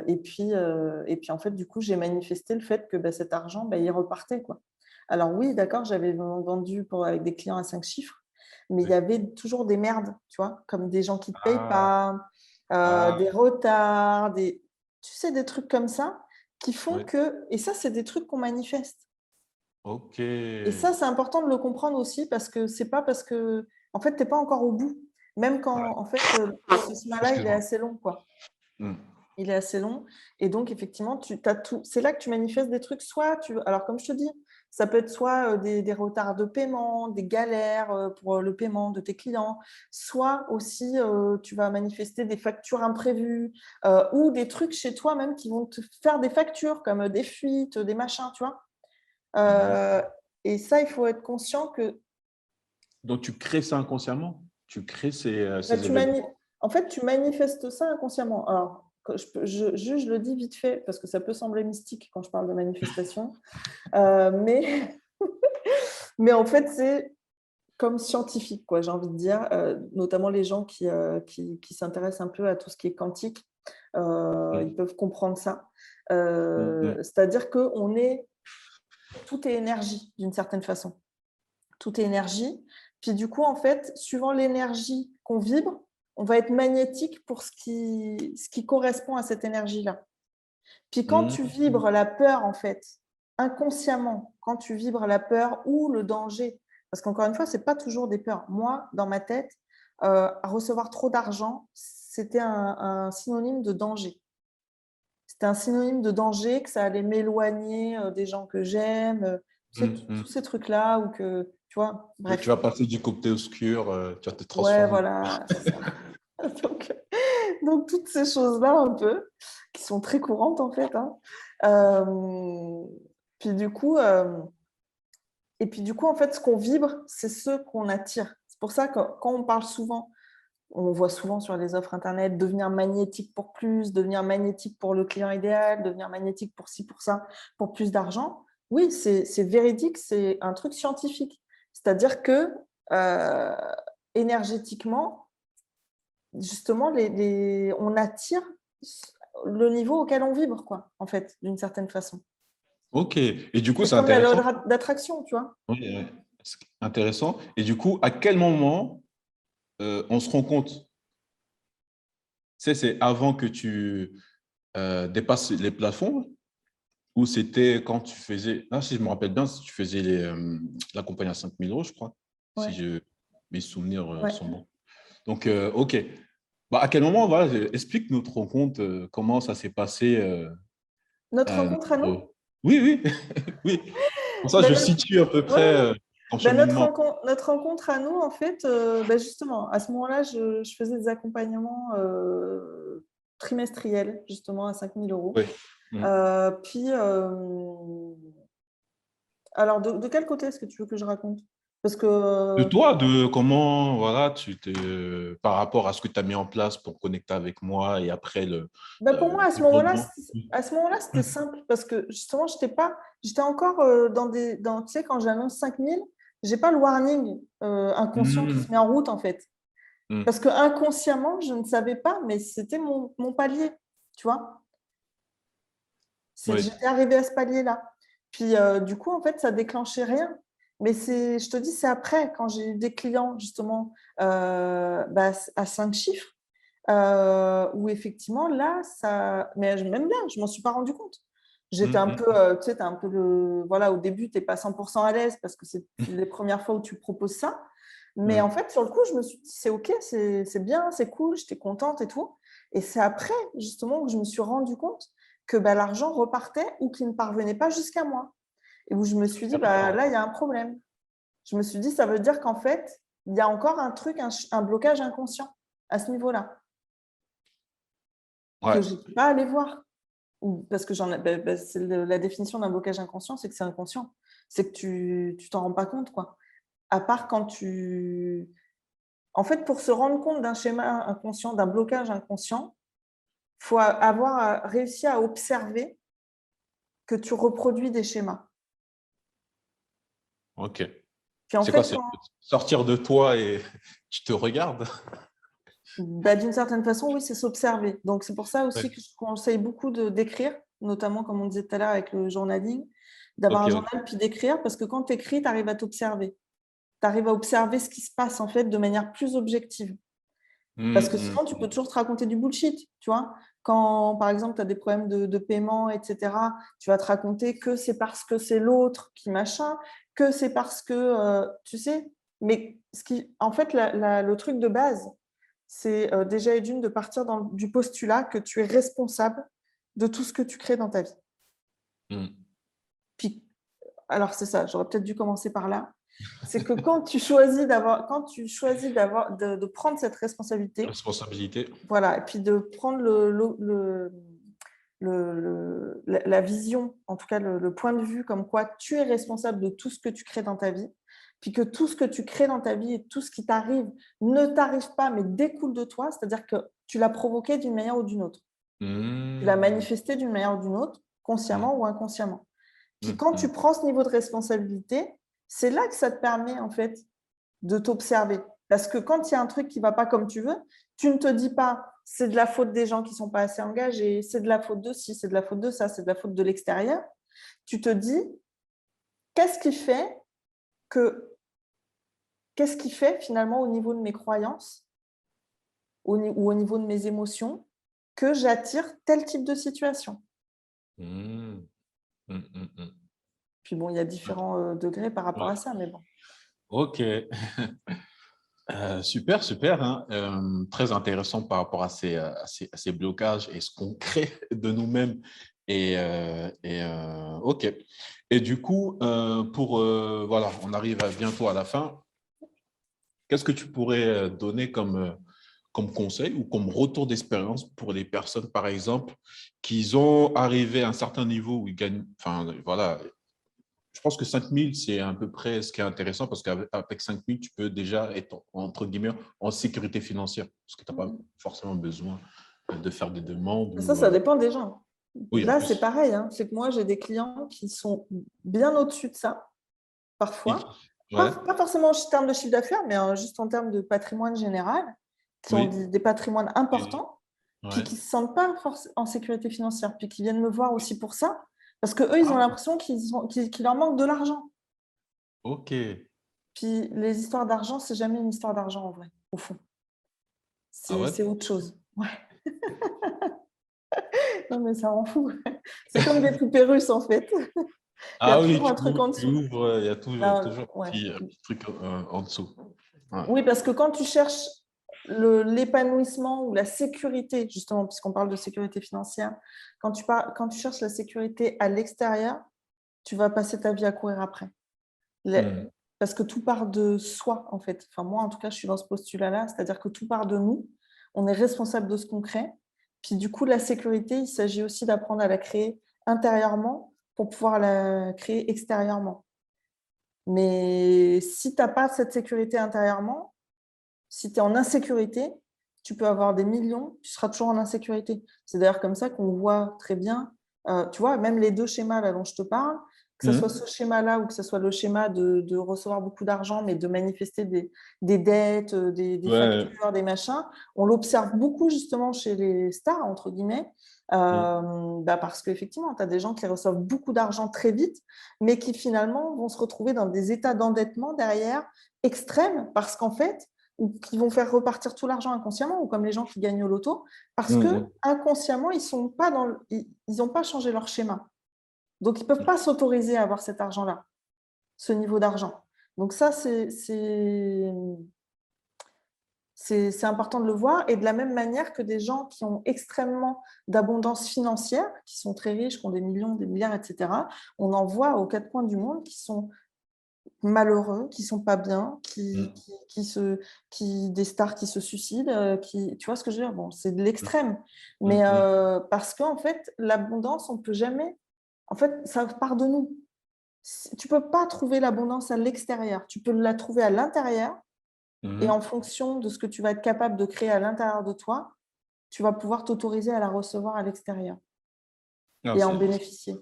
Et puis en fait, du coup, j'ai manifesté le fait que, cet argent, il repartait, quoi. Alors oui, d'accord, j'avais vendu avec des clients à 5 chiffres, mais il y Ouais. avait toujours des merdes, tu vois? Comme des gens qui ne te payent Ah, pas, ah, des retards, tu sais, des trucs comme ça qui font ouais. que et ça, c'est des trucs qu'on manifeste. Ok. Et ça, c'est important de le comprendre aussi parce que c'est pas parce que en fait, tu es pas encore au bout. Même quand en fait, ce chemin-là, il est Excuse-moi. assez long, quoi. Hmm. Il est assez long et donc effectivement, tu as tout c'est là que tu manifestes des trucs, soit alors comme je te dis, ça peut être soit, des retards de paiement, des galères, pour, le paiement de tes clients, soit aussi, tu vas manifester des factures imprévues, ou des trucs chez toi même qui vont te faire des factures comme, des fuites, des machins, tu vois? Mhm. Et ça, il faut être conscient que Donc, tu crées ça inconsciemment? Tu crées bah, ces événements? en fait, tu manifestes ça inconsciemment. Alors, je le dis vite fait parce que ça peut sembler mystique quand je parle de manifestation, mais, mais en fait, c'est comme scientifique, quoi, j'ai envie de dire, notamment les gens qui s'intéressent un peu à tout ce qui est quantique, ils peuvent comprendre ça. Mhm. C'est-à-dire que tout est énergie d'une certaine façon. Tout est énergie. Puis du coup, en fait, suivant l'énergie qu'on vibre, on va être magnétique pour ce qui correspond à cette énergie-là. Puis quand tu Mhm. vibres la peur, en fait, inconsciemment, quand tu vibres la peur ou le danger, parce qu'encore une fois, ce n'est pas toujours des peurs. Moi, dans ma tête, recevoir trop d'argent, c'était un synonyme de danger. C'était un synonyme de danger, que ça allait m'éloigner des gens que j'aime, tu sais, tous Mhm. ces trucs-là, ou que, tu vois, Tu bref. vas passer du côté obscur, tu vas te Ouais, transformer. voilà, c'est ça. Donc, donc, toutes ces choses-là, un peu, qui sont très courantes, en fait. Hein. Euh, puis du coup, et puis du coup, en fait, ce qu'on vibre, c'est ce qu'on attire. C'est pour ça que quand on parle souvent, on voit souvent sur les offres Internet, devenir magnétique pour plus, devenir magnétique pour le client idéal, devenir magnétique pour ci, pour ça, pour plus d'argent. Oui, c'est véridique, c'est un truc scientifique. C'est-à-dire que euh, énergétiquement, justement, on attire le niveau auquel on vibre, quoi, en fait, d'une certaine façon. Ok. Et du coup, C'est c'est comme la intéressant. loi d'attraction, tu vois. Oui, oui. C'est intéressant. Et du coup, à quel moment on se rend compte? Tu sais, c'est avant que tu dépasses les plafonds ou c'était quand tu faisais. Ah, si je me rappelle bien, si tu faisais la compagnie à 5 000 euros, je crois, Ouais, si mes souvenirs ouais. sont bons. Donc, ok. Bah, à quel moment, voilà, explique notre rencontre, comment ça s'est passé. Notre Euh, rencontre à euh, nous, oui, oui, oui. Pour ça, je ben, situe à peu ouais, près ouais. ton Ben, cheminement. notre rencontre à nous, en fait, ben, justement, à ce moment-là, je faisais des accompagnements trimestriels, justement, à 5 000 euros. Oui. Mm. Puis, alors, de quel côté est-ce que tu veux que je raconte? Parce que De toi, de comment, voilà, par rapport à ce que tu as mis en place pour connecter avec moi et après ben, pour moi, développement. à ce moment-là, c'était simple parce que justement, j'étais encore tu sais, quand j'annonce 5 000, j'ai pas le warning inconscient qui se Mm. met en route, en fait. Mm. Parce que inconsciemment, je ne savais pas, mais c'était mon palier, tu vois. Oui. J'étais arrivée à ce palier-là. Puis du coup, en fait, ça déclenchait rien. Mais je te dis, c'est après, quand j'ai eu des clients, justement, bah, à 5 chiffres, où effectivement, là, ça. Mais même là, je ne m'en suis pas rendu compte. J'étais un Mm, peu, tu sais, un peu voilà, au début, tu n'es pas 100% à l'aise parce que c'est les premières fois où tu proposes ça. Mais en mm. fait, sur le coup, je me suis dit, c'est OK, c'est bien, c'est cool, j'étais contente et tout. Et c'est après, justement, que je me suis rendu compte que bah, l'argent repartait ou qu'il ne parvenait pas jusqu'à moi. Et où je me suis dit, bah, D'accord. là, il y a un problème. Je me suis dit, ça veut dire qu'en fait, il y a encore un truc, un blocage inconscient à ce niveau-là, que Ouais. je ne peux pas aller voir. Parce que c'est la définition d'un blocage inconscient, c'est que c'est inconscient. C'est que tu t'en rends pas compte, quoi. À part quand tu. En fait, pour se rendre compte d'un schéma inconscient, d'un blocage inconscient, il faut avoir réussi à observer que tu reproduis des schémas. Ok. Puis en C'est quoi? fait, C'est sortir de toi et tu te regardes? bah, d'une certaine façon, oui, c'est s'observer. Donc, c'est pour ça aussi Ouais. que je conseille beaucoup d'écrire, notamment, comme on disait tout à l'heure, avec le journaling, d'avoir Ok, un ok. journal puis d'écrire, parce que quand tu écris, tu arrives à t'observer. Tu arrives à observer ce qui se passe, en fait, de manière plus objective. Parce que Mm, sinon, tu peux toujours te raconter du bullshit, tu vois. Quand, par exemple, tu as des problèmes de paiement, etc., tu vas te raconter que c'est parce que c'est l'autre qui machin, que c'est parce que, tu sais. Mais en fait, le truc de base, c'est déjà et d'une de partir du postulat que tu es responsable de tout ce que tu crées dans ta vie. mm. Puis, alors c'est ça, j'aurais peut-être dû commencer par là. C'est que quand tu choisis de prendre cette responsabilité, Responsabilité. voilà, et puis de prendre la vision, en tout cas le point de vue comme quoi tu es responsable de tout ce que tu crées dans ta vie, puis que tout ce que tu crées dans ta vie et tout ce qui t'arrive ne t'arrive pas, mais découle de toi, c'est-à-dire que tu l'as provoqué d'une manière ou d'une autre. Tu l'as manifesté d'une manière ou d'une autre, consciemment ou inconsciemment. Puis quand tu prends ce niveau de responsabilité, c'est là que ça te permet en fait de t'observer. Parce que quand il y a un truc qui ne va pas comme tu veux, tu ne te dis pas c'est de la faute des gens qui ne sont pas assez engagés, c'est de la faute de ci, c'est de la faute de ça, c'est de la faute de l'extérieur. Tu te dis qu'est-ce qui fait finalement au niveau de mes croyances ou au niveau de mes émotions que j'attire tel type de situation. Puis bon, il y a différents degrés par rapport à ça, mais bon. Ok. Super, super. Hein. Très intéressant par rapport à ces blocages et ce qu'on crée de nous-mêmes. Ok. Et du coup, voilà, on arrive bientôt à la fin. Qu'est-ce que tu pourrais donner comme conseil ou comme retour d'expérience pour les personnes, par exemple, qui ont arrivé à un certain niveau où ils gagnent, enfin, voilà, je pense que 5 000, c'est à peu près ce qui est intéressant parce qu'avec 5 000, tu peux déjà être, entre guillemets, en sécurité financière parce que tu n'as pas forcément besoin de faire des demandes. Ça dépend des gens. Oui, en Là, plus. c'est pareil. Hein. C'est que moi, j'ai des clients qui sont bien au-dessus de ça, parfois. Ouais. Pas forcément en termes de chiffre d'affaires, mais juste en termes de patrimoine général, qui ont des patrimoines importants, puis qui ne se sentent pas en sécurité financière, puis qui viennent me voir aussi pour ça, parce qu'eux, ils ont l'impression qu'il leur manque de l'argent. Ok. Puis les histoires d'argent, c'est jamais une histoire d'argent en vrai, au fond. C'est autre chose. Ouais. Non, mais ça rend fou. C'est comme des poupées russes, en fait. Il y a Oui, toujours un truc en tu dessous. ouvres, il y a toujours Ouais. un petit truc en dessous. Ouais. Oui, parce que quand tu cherches l'épanouissement ou la sécurité, justement, puisqu'on parle de sécurité financière, quand tu cherches la sécurité à l'extérieur, tu vas passer ta vie à courir après. Parce que tout part de soi, en fait. Enfin, moi, en tout cas, je suis dans ce postulat-là, c'est-à-dire que tout part de nous. On est responsable de ce qu'on crée. Puis du coup, la sécurité, il s'agit aussi d'apprendre à la créer intérieurement pour pouvoir la créer extérieurement. Mais si tu n'as pas cette sécurité intérieurement, si tu es en insécurité, tu peux avoir des millions, tu seras toujours en insécurité. C'est d'ailleurs comme ça qu'on voit très bien, tu vois, même les deux schémas là dont je te parle, que ce soit ce schéma-là ou que ce soit le schéma de recevoir beaucoup d'argent, mais de manifester des dettes, des factures, des machins, on l'observe beaucoup justement chez les stars, entre guillemets, parce qu'effectivement, tu as des gens qui reçoivent beaucoup d'argent très vite, mais qui finalement vont se retrouver dans des états d'endettement derrière extrêmes, parce qu'en fait, ou qui vont faire repartir tout l'argent inconsciemment, ou comme les gens qui gagnent au loto, parce que inconsciemment, ils n'ont pas changé leur schéma. Donc, ils ne peuvent pas s'autoriser à avoir cet argent-là, ce niveau d'argent. Donc ça, c'est important de le voir. Et de la même manière que des gens qui ont extrêmement d'abondance financière, qui sont très riches, qui ont des millions, des milliards, etc., on en voit aux quatre coins du monde qui sont malheureux, qui sont pas bien, des stars qui se suicident, tu vois ce que je veux dire? Bon, c'est de l'extrême, mais parce qu'en fait, l'abondance, on peut jamais. En fait, ça part de nous. Tu peux pas trouver l'abondance à l'extérieur. Tu peux la trouver à l'intérieur, et en fonction de ce que tu vas être capable de créer à l'intérieur de toi, tu vas pouvoir t'autoriser à la recevoir à l'extérieur et en bénéficier.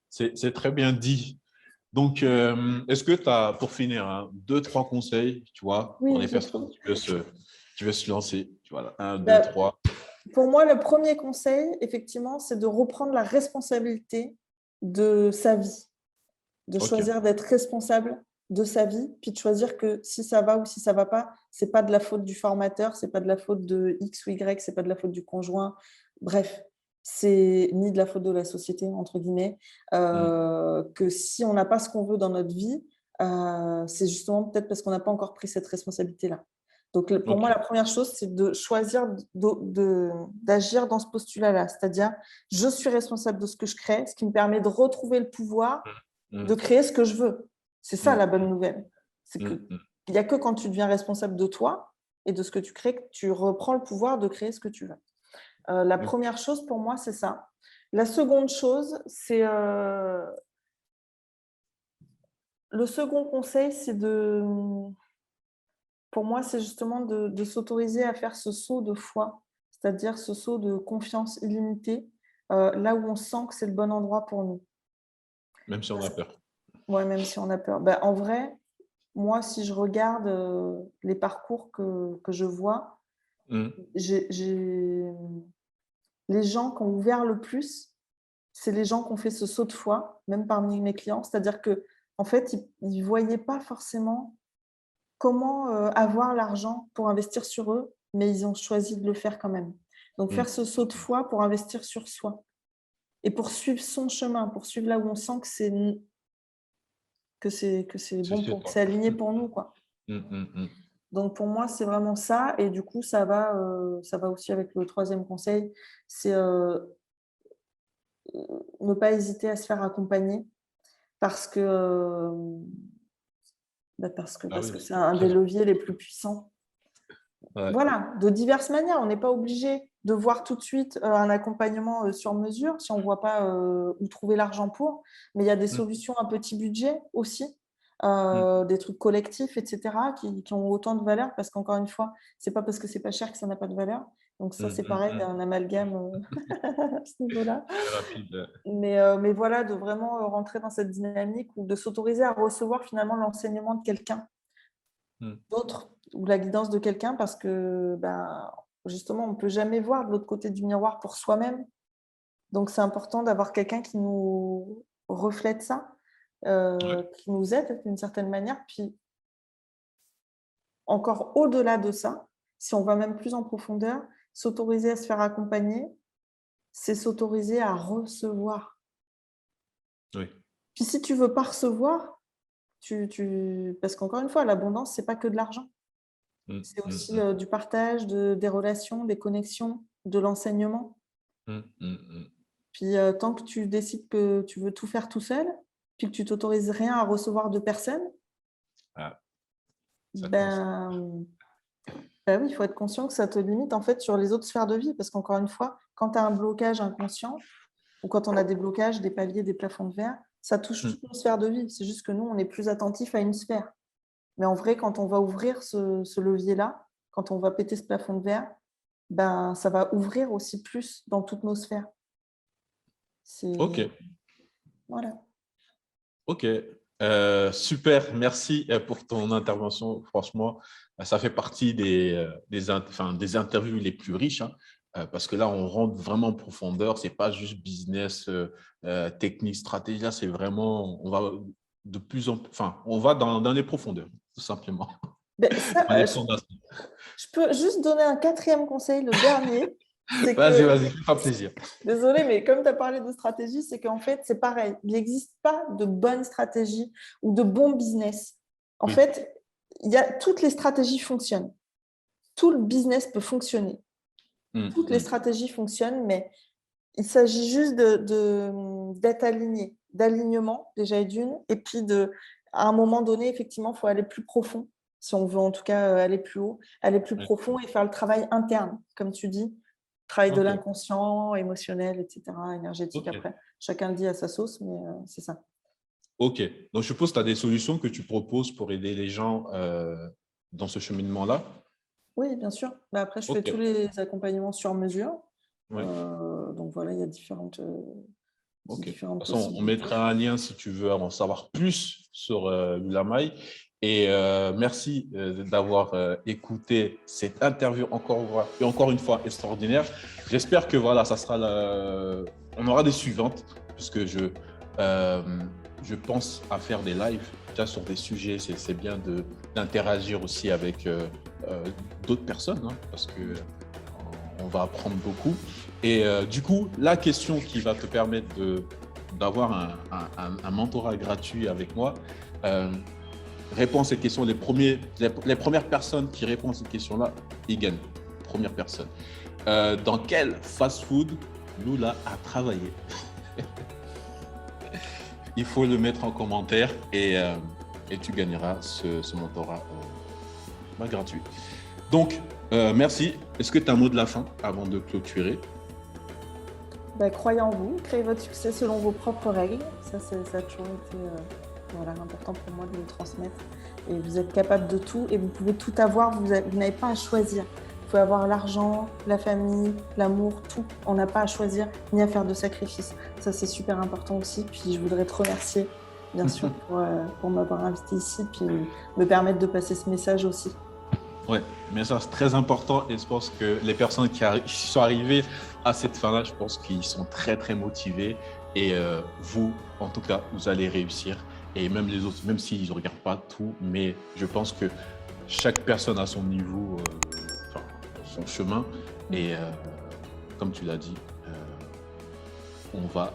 C'est très bien dit. Donc, est-ce que tu as, pour finir, 2-3 conseils, tu vois, pour les personnes qui veulent se lancer, tu vois, 1, 2, 3. Pour moi, le premier conseil, effectivement, c'est de reprendre la responsabilité de sa vie, de choisir d'être responsable de sa vie, puis de choisir que si ça va ou si ça va pas, c'est pas de la faute du formateur, c'est pas de la faute de X ou Y, c'est pas de la faute du conjoint. Bref, c'est ni de la faute de la société, entre guillemets, que si on n'a pas ce qu'on veut dans notre vie, c'est justement peut-être parce qu'on n'a pas encore pris cette responsabilité-là. Donc, pour moi, la première chose, c'est de choisir d'agir dans ce postulat-là, c'est-à-dire je suis responsable de ce que je crée, ce qui me permet de retrouver le pouvoir de créer ce que je veux. C'est ça la bonne nouvelle. C'est qu'il n'y a que quand tu deviens responsable de toi et de ce que tu crées que tu reprends le pouvoir de créer ce que tu veux. La première chose pour moi, c'est ça. La seconde chose, c'est le second conseil, c'est pour moi, c'est justement de s'autoriser à faire ce saut de foi, c'est-à-dire ce saut de confiance illimitée, là où on sent que c'est le bon endroit pour nous. Même si on a peur. Ouais, même si on a peur. En vrai, moi, si je regarde les parcours que je vois, les gens qui ont ouvert le plus, c'est les gens qui ont fait ce saut de foi, même parmi mes clients. C'est-à-dire que, en fait, ils ne voyaient pas forcément comment avoir l'argent pour investir sur eux, mais ils ont choisi de le faire quand même. Donc, faire ce saut de foi pour investir sur soi et pour suivre son chemin, pour suivre là où on sent que c'est bon, que c'est aligné pour nous, quoi. Donc, pour moi, c'est vraiment ça. Et du coup, ça va aussi avec le troisième conseil, c'est ne pas hésiter à se faire accompagner parce que c'est un des leviers les plus puissants. Ouais. Voilà, de diverses manières. On n'est pas obligé de voir tout de suite un accompagnement sur mesure si on ne voit pas où trouver l'argent pour. Mais il y a des solutions à petit budget aussi, des trucs collectifs, etc., qui ont autant de valeur parce qu'encore une fois, ce n'est pas parce que c'est pas cher que ça n'a pas de valeur. Donc ça, c'est pareil, il y a un amalgame à ce niveau-là. Rapide. Mais voilà, de vraiment rentrer dans cette dynamique ou de s'autoriser à recevoir finalement l'enseignement de quelqu'un d'autre ou la guidance de quelqu'un parce que justement, on ne peut jamais voir de l'autre côté du miroir pour soi-même. Donc, c'est important d'avoir quelqu'un qui nous reflète ça, qui nous aide d'une certaine manière. Puis, encore au-delà de ça, si on va même plus en profondeur, s'autoriser à se faire accompagner, c'est s'autoriser à recevoir. Oui. Puis, si tu ne veux pas recevoir, parce qu'encore une fois, l'abondance, ce n'est pas que de l'argent. C'est aussi du partage, des relations, des connexions, de l'enseignement. Puis tant que tu décides que tu veux tout faire tout seul, puis que tu t'autorises rien à recevoir de personne, oui, il faut être conscient que ça te limite en fait sur les autres sphères de vie. Parce qu'encore une fois, quand tu as un blocage inconscient ou quand on a des blocages, des paliers, des plafonds de verre, ça touche toutes nos sphères de vie. C'est juste que nous, on est plus attentif à une sphère. Mais en vrai, quand on va ouvrir ce levier-là, quand on va péter ce plafond de verre, ça va ouvrir aussi plus dans toutes nos sphères. Ok. Voilà. Ok. Super. Merci pour ton intervention. Franchement, ça fait partie des interviews les plus riches, parce que là, on rentre vraiment en profondeur. Ce n'est pas juste business, technique, stratégie. Là, c'est vraiment, on va de plus en plus, on va dans les profondeurs, tout simplement. Je peux juste donner un quatrième conseil, le dernier. Vas-y, fais-moi plaisir. Désolée, mais comme tu as parlé de stratégie, c'est qu'en fait, c'est pareil. Il n'existe pas de bonne stratégie ou de bon business. En fait, toutes les stratégies fonctionnent. Tout le business peut fonctionner. Toutes les stratégies fonctionnent, mais il s'agit juste d'être aligné, d'alignement déjà et d'une, et puis à un moment donné, effectivement, il faut aller plus profond, si on veut en tout cas aller plus haut, aller plus profond et faire le travail interne, comme tu dis, travail de l'inconscient, émotionnel, etc., énergétique. Après, chacun le dit à sa sauce, mais c'est ça. Ok, donc je suppose que tu as des solutions que tu proposes pour aider les gens dans ce cheminement-là? Oui, bien sûr. Après, je fais tous les accompagnements sur mesure. Ouais. Donc voilà, il y a différentes de toute façon, on mettra un lien si tu veux en savoir plus sur l'ULAMAI. Et merci d'avoir écouté cette interview encore une fois extraordinaire. J'espère que voilà, ça sera on aura des suivantes, puisque je pense à faire des lives déjà sur des sujets. C'est bien d'interagir aussi avec d'autres personnes, parce que on va apprendre beaucoup. Et du coup, la question qui va te permettre d'avoir un mentorat gratuit avec moi, réponds à cette question. Les premières personnes qui répondent à cette question-là, ils gagnent. Première personne. Dans quel fast-food Lula a travaillé? Il faut le mettre en commentaire et tu gagneras ce mentorat gratuit. Donc, merci. Est-ce que tu as un mot de la fin avant de clôturer? Bah, croyez en vous, créez votre succès selon vos propres règles. Ça a toujours été voilà, important pour moi de le transmettre. Et vous êtes capable de tout et vous pouvez tout avoir. Vous n'avez pas à choisir. Vous pouvez avoir l'argent, la famille, l'amour, tout. On n'a pas à choisir ni à faire de sacrifices. Ça, c'est super important aussi. Puis je voudrais te remercier, bien sûr, pour m'avoir invité ici, puis me permettre de passer ce message aussi. Ouais, mais ça c'est très important et je pense que les personnes qui sont arrivées à cette fin-là, je pense qu'ils sont très très motivés et vous, en tout cas, vous allez réussir et même les autres, même s'ils ne regardent pas tout, mais je pense que chaque personne a son niveau, enfin, son chemin et comme tu l'as dit, on va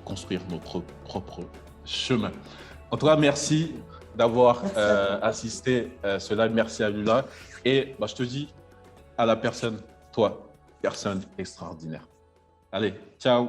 construire notre propre chemin. En tout cas, merci d'avoir assisté à cela. Merci à Lula. Et je te dis à la personne, toi, personne extraordinaire. Allez, ciao.